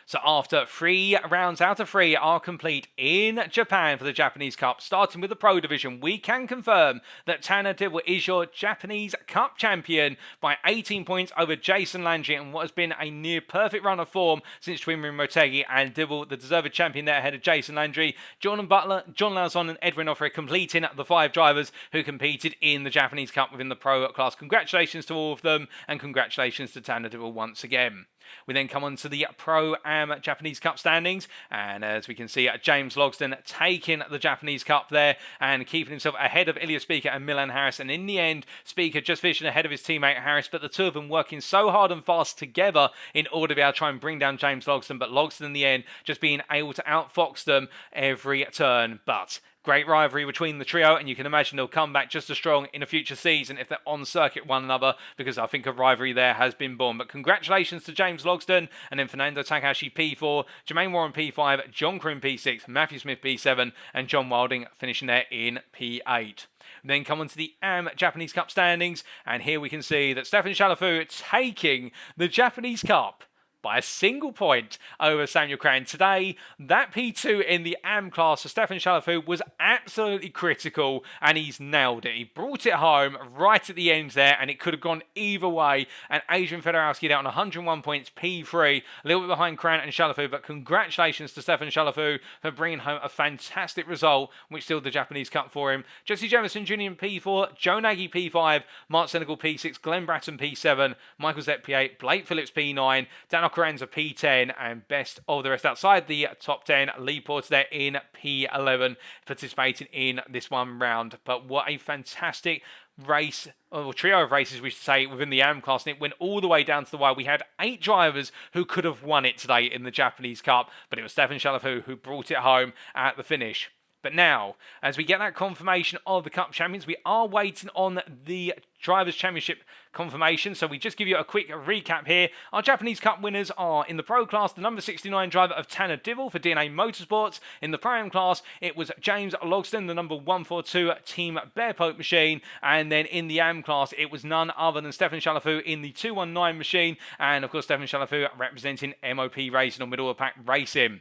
So after 3 rounds out of 3 are complete in Japan for the Japanese Cup, starting with the Pro Division, we can confirm that Tanner Dibble is your Japanese Cup champion by 18 points over Jason Landry, and what has been a near perfect run of form since Twinrin Motegi, and Dibble, the deserved champion there ahead of Jason Landry. Jordan Butler, John Lauzon and Edwin Offrey completing the 5 drivers who competed in the Japanese Cup within the Pro class. Congratulations to all of them, and congratulations to Tanner Dibble once again. We then come on to the Pro-Am Japanese Cup standings, and as we can see, James Logsdon taking the Japanese Cup there and keeping himself ahead of Ilya Speaker and Milan Harris, and in the end, Speaker just finishing ahead of his teammate Harris, but the two of them working so hard and fast together in order to be able to try and bring down James Logsdon, but Logsdon in the end just being able to outfox them every turn. But great rivalry between the trio, and you can imagine they'll come back just as strong in a future season if they're on circuit one another, because I think a rivalry there has been born. But congratulations to James Logsdon, and then Fernando Takahashi P4, Jermaine Warren P5, John Croom P6, Matthew Smith P7, and John Wilding finishing there in P8. Then come on to the AM Japanese Cup standings, and here we can see that Stefan Chalafu taking the Japanese Cup by a single point over Samuel Cran. Today, that P2 in the AM class for Stefan Chalafu was absolutely critical, and he's nailed it. He brought it home right at the end there, and it could have gone either way. And Adrian Fedorowski down on 101 points, P3, a little bit behind Cran and Chalafu, but congratulations to Stefan Chalafu for bringing home a fantastic result, which sealed the Japanese Cup for him. Jesse Jamison Jr. in P4, Joe Nagy P5, Mark Senegal P6, Glenn Bratton P7, Michael Zepp P8, Blake Phillips P9, Dan Ocarenza P10, and best of the rest outside the top 10, Lee Porter there in P11, participating in this one round. But what a fantastic race, or trio of races we should say, within the AM class, and it went all the way down to the wire. We had 8 drivers who could have won it today in the Japanese Cup, but it was Stefan Chalafu who brought it home at the finish. But now, as we get that confirmation of the Cup Champions, we are waiting on the Drivers' Championship confirmation. So we just give you a quick recap here. Our Japanese Cup winners are, in the Pro class, the number 69 driver of Tanner Dibble for DNA Motorsports. In the Pro-Am class, it was James Logsdon, the number 142 Team Bear Pope machine. And then in the AM class, it was none other than Stefan Chalafu in the 219 machine. And of course, Stefan Chalafu representing MOP Racing, or Middle of the Pack Racing.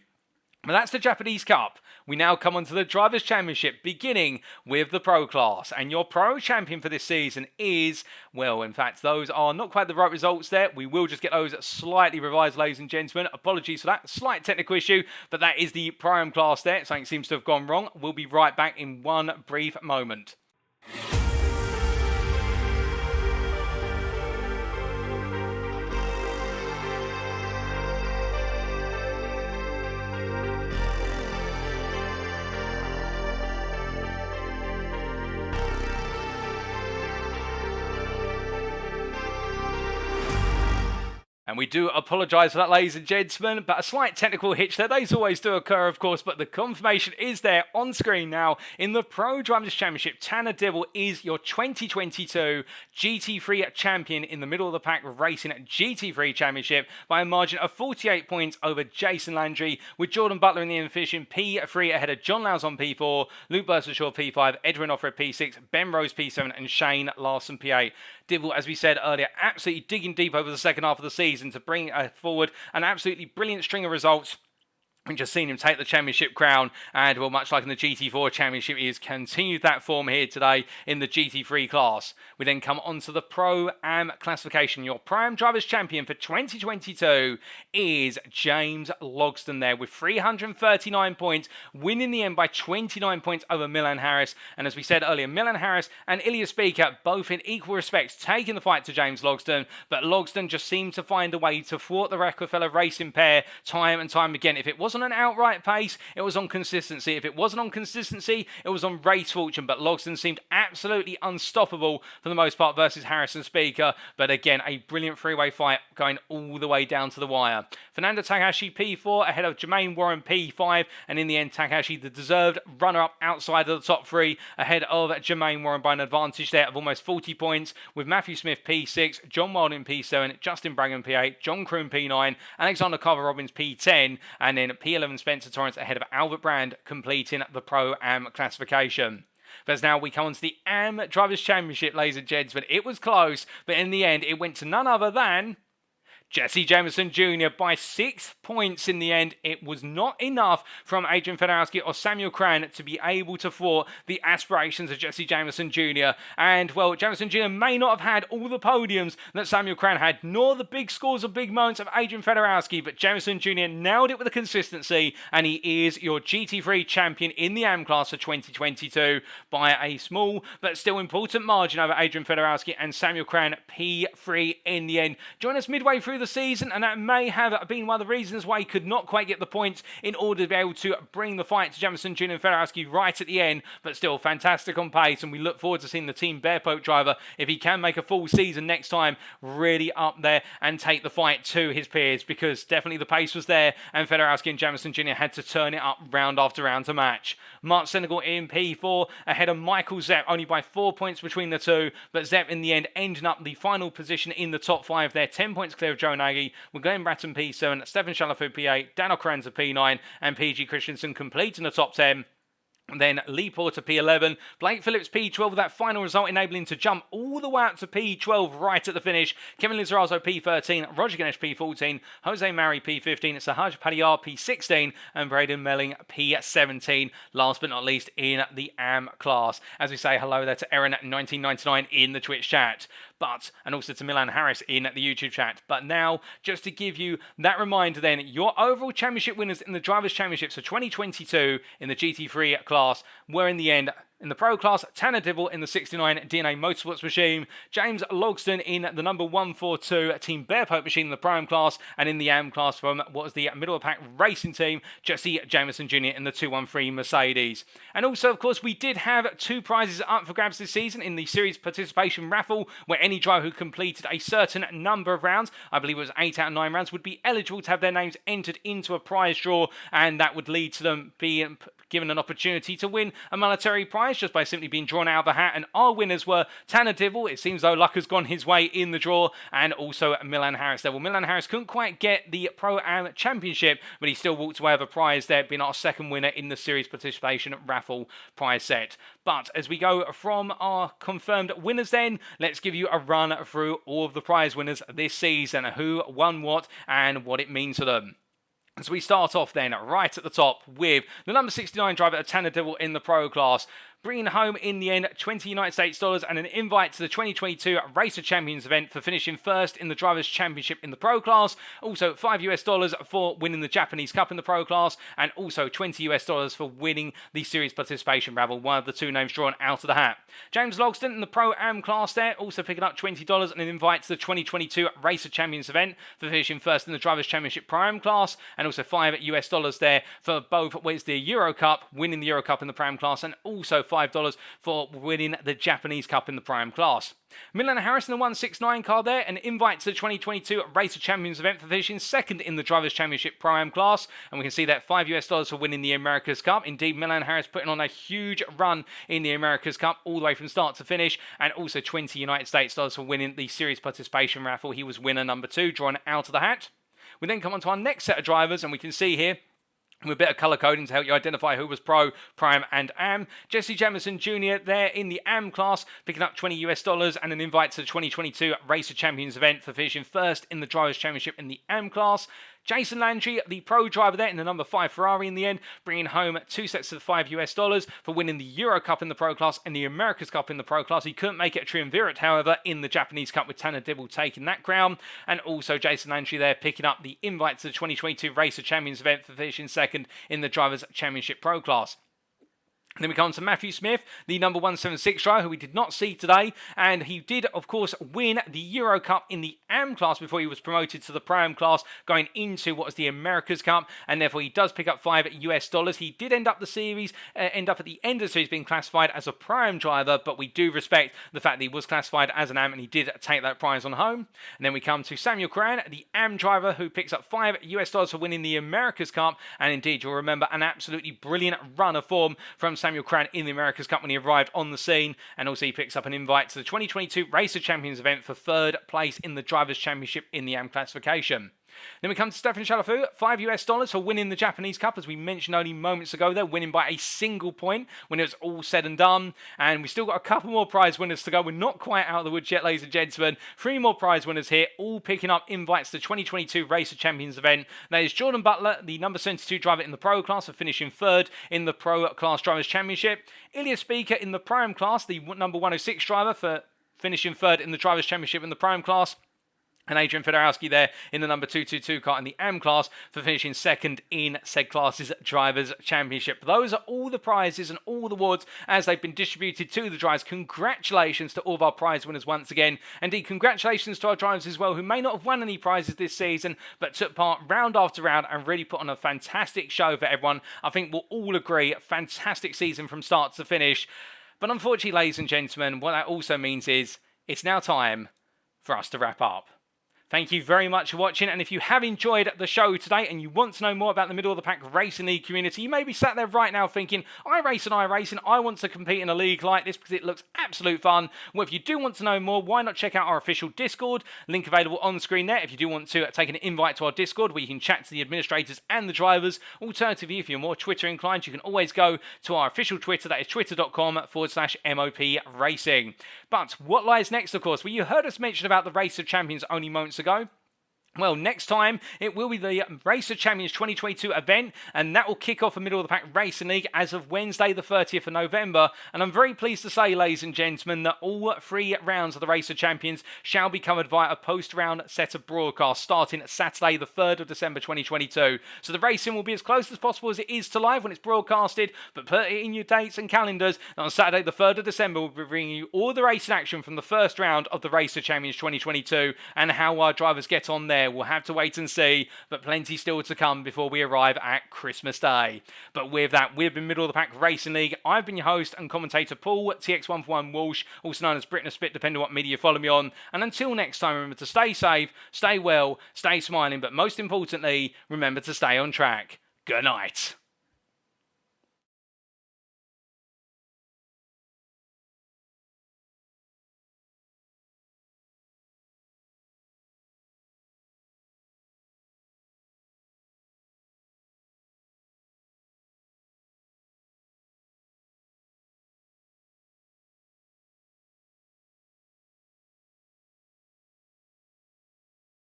But that's the Japanese Cup. We now come on to the Drivers' Championship, beginning with the Pro class. And your Pro champion for this season is, well, in fact, those are not quite the right results there. We will just get those slightly revised, ladies and gentlemen. Apologies for that slight technical issue, but that is the Pro class there. Something seems to have gone wrong. We'll be right back in one brief moment. And we do apologise for that, ladies and gentlemen, but a slight technical hitch there. These always do occur, of course, but the confirmation is there on screen now. In the Pro Drivers' Championship, Tanner Dibble is your 2022 GT3 champion in the middle of the pack racing GT3 Championship by a margin of 48 points over Jason Landry, with Jordan Butler in the efficient P3 ahead of John Lowes on P4, Luke Bursashaw P5, Edwin Offred P6, Ben Rose P7, and Shane Larson P8. Dibble, as we said earlier, absolutely digging deep over the second half of the season to bring forward an absolutely brilliant string of results. We've just seen him take the championship crown, and well, much like in the GT4 championship, he has continued that form here today in the GT3 class. We then come on to the Pro-Am classification. Your Pro-Am Drivers' Champion for 2022 is James Logsdon there with 339 points, winning the end by 29 points over Milan Harris. And as we said earlier, Milan Harris and Ilya Speaker both in equal respects taking the fight to James Logsdon, but Logsdon just seemed to find a way to thwart the Rockefeller racing pair time and time again. If it wasn't an outright pace, it was on consistency. If it wasn't on consistency, it was on race fortune. But Logsdon seemed absolutely unstoppable for the most part versus Harrison Speaker. But again, a brilliant three-way fight going all the way down to the wire. Fernando Takahashi P4 ahead of Jermaine Warren P5, and in the end, Takahashi, the deserved runner-up outside of the top three, ahead of Jermaine Warren by an advantage there of almost 40 points, with Matthew Smith P6, John Wilding P7, Justin Bragan P8, John Kroon P9, Alexander Carver-Robbins P10, and then P11 Spencer Torrance ahead of Albert Brand, completing the Pro-Am classification. But as now we come on to the Am Drivers' Championship, ladies and gentlemen. It was close, but in the end, it went to none other than Jesse Jameson Jr. by 6 points in the end. It was not enough from Adrian Fedorowski or Samuel Cran to be able to thwart the aspirations of Jesse Jameson Jr. And, well, Jameson Jr. may not have had all the podiums that Samuel Cran had, nor the big scores or big moments of Adrian Fedorowski, but Jameson Jr. nailed it with the consistency, and he is your GT3 champion in the AM class for 2022 by a small but still important margin over Adrian Fedorowski and Samuel Cran P3 in the end. Join us midway through the season, and that may have been one of the reasons why he could not quite get the points in order to be able to bring the fight to Jameson Jr. and Fedorowski right at the end, but still fantastic on pace, and we look forward to seeing the Team Bearpoke driver, if he can make a full season next time, really up there and take the fight to his peers, because definitely the pace was there, and Fedorowski and Jameson Jr. had to turn it up round after round to match. Mark Senegal in P4 ahead of Michael Zepp, only by 4 points between the two, but Zepp in the end ending up the final position in the top 5 there, 10 points clear of Joe Nagy, with Glenn Bratton P7, Stefan Shalafou P8, Dan Okranza P9, and PG Christensen completing the top 10. Then Lee Porter P11, Blake Phillips P12 with that final result enabling to jump all the way up to P12 right at the finish. Kevin Lizarazo P13, Roger Ganesh P14, Jose Mari P15, Sahaj Padiyar P16, and Braden Melling P17. Last but not least in the AM class. As we say hello there to Aaron1999 in the Twitch chat. And also to Milan Harris in the YouTube chat. But now, just to give you that reminder then, your overall championship winners in the Drivers' Championships for 2022 in the GT3 class were in the end, in the Pro class, Tanner Dibble in the 69 DNA Motorsports machine, James Logsdon in the number 142 Team Bearpoke machine in the Pro-Am class, and in the AM class from what was the middle of the pack racing team, Jesse Jameson Jr. in the 213 Mercedes. And also, of course, we did have 2 prizes up for grabs this season in the series participation raffle, where any driver who completed a certain number of rounds, I believe it was 8 out of 9 rounds, would be eligible to have their names entered into a prize draw, and that would lead to them being given an opportunity to win a monetary prize just by simply being drawn out of a hat. And our winners were Tanner Dibble. It seems though luck has gone his way in the draw, and also Milan Harris there. Well, Milan Harris couldn't quite get the Pro-Am Championship, but he still walked away with a prize there, being our second winner in the series participation raffle prize set. But as we go from our confirmed winners then, let's give you a run through all of the prize winners this season, who won what and what it means to them. So we start off then right at the top with the number 69 driver, Tanner Dibble, in the Pro class, bringing home in the end $20 United States and an invite to the 2022 Racer Champions event for finishing first in the Drivers' Championship in the Pro class. Also $5 US for winning the Japanese Cup in the Pro class, and also $20 US for winning the series participation raffle, one of the two names drawn out of the hat. James Logston in the Pro Am class there, also picking up $20 and an invite to the 2022 Racer Champions event for finishing first in the Drivers' Championship Pro Am class, and also $5 US there for both wins the Euro Cup, winning the Euro Cup in the Pro Am class, and also $5 for winning the Japanese Cup in the Pro Am class. Milan Harris in the 169 car there, an invite to the 2022 Racer Champions event for finishing second in the Drivers' Championship Pro Am class, and we can see that $5 US for winning the America's Cup. Indeed, Milan Harris putting on a huge run in the America's Cup all the way from start to finish, and also $20 United States for winning the series participation raffle. He was winner number 2, drawn out of the hat. We then come on to our next set of drivers, and we can see here, with a bit of colour coding to help you identify who was Pro, Prime and Am. Jesse Jamison Jr. there in the Am class, picking up $20 US and an invite to the 2022 Racer Champions event for finishing first in the Drivers' Championship in the Am class. Jason Landry, the Pro driver there in the number 5 Ferrari in the end, bringing home 2 sets of $5 US for winning the Euro Cup in the Pro class and the America's Cup in the Pro class. He couldn't make it a triumvirate, however, in the Japanese Cup, with Tanner Dibble taking that crown. And also Jason Landry there picking up the invite to the 2022 Racer Champions event for finishing second in the Drivers' Championship Pro class. Then we come on to Matthew Smith, the number 176 driver, who we did not see today, and he did, of course, win the Euro Cup in the Am class before he was promoted to the Pro Am class, going into what was the America's Cup, and therefore he does pick up $5 US. He did end up at the end of the series being classified as a Pro Am driver, but we do respect the fact that he was classified as an Am, and he did take that prize on home. And then we come to Samuel Coran, the Am driver, who picks up $5 US for winning the America's Cup, and indeed you'll remember an absolutely brilliant run of form from Samuel Coran in the America's Cup when he arrived on the scene, and also he picks up an invite to the 2022 Racer Champions event for third place in the Drivers' Championship in the Am classification. Then we come to Stefan Chalafu, $5 US for winning the Japanese Cup, as we mentioned only moments ago. They're winning by a single point when it was all said and done. And we still got a couple more prize winners to go. We're not quite out of the woods yet, ladies and gentlemen. 3 more prize winners here, all picking up invites to the 2022 Racer Champions event. That is Jordan Butler, the number 72 driver in the Pro class, for finishing third in the Pro class Drivers' Championship. Ilya Speaker in the Pro Am class, the number 106 driver, for finishing third in the Drivers' Championship in the Pro Am class. And Adrian Fedorowski there in the number 222 car in the Am class for finishing second in said class's Drivers' Championship. Those are all the prizes and all the awards as they've been distributed to the drivers. Congratulations to all of our prize winners once again. Indeed, congratulations to our drivers as well, who may not have won any prizes this season, but took part round after round and really put on a fantastic show for everyone. I think we'll all agree, a fantastic season from start to finish. But unfortunately, ladies and gentlemen, what that also means is it's now time for us to wrap up. Thank you very much for watching, and if you have enjoyed the show today and you want to know more about the Middle of the Pack Racing League community, you may be sat there right now thinking, iRacing, I want to compete in a league like this because it looks absolute fun. Well, if you do want to know more, why not check out our official Discord, link available on the screen there if you do want to take an invite to our Discord where you can chat to the administrators and the drivers. Alternatively, if you're more Twitter inclined, you can always go to our official Twitter, that is twitter.com/MOP Racing. But what lies next, of course? Well, you heard us mention about the Race of Champions only moments ago. Well, next time, it will be the Racer Champions 2022 event, and that will kick off the Middle of the Pack Racing League as of Wednesday, the 30th of November. And I'm very pleased to say, ladies and gentlemen, that all 3 rounds of the Racer Champions shall be covered via a post-round set of broadcasts starting Saturday, the 3rd of December 2022. So the racing will be as close as possible as it is to live when it's broadcasted, but put it in your dates and calendars. And on Saturday, the 3rd of December, we'll be bringing you all the racing action from the first round of the Racer Champions 2022 and how our drivers get on there. We'll have to wait and see, but plenty still to come before we arrive at Christmas Day. But with that, we've been Middle of the Pack Racing League. I've been your host and commentator, Paul TX141 Walsh, also known as Britain of Spit, depending on what media you follow me on. And until next time, remember to stay safe, stay well, stay smiling, but most importantly, remember to stay on track. Good night.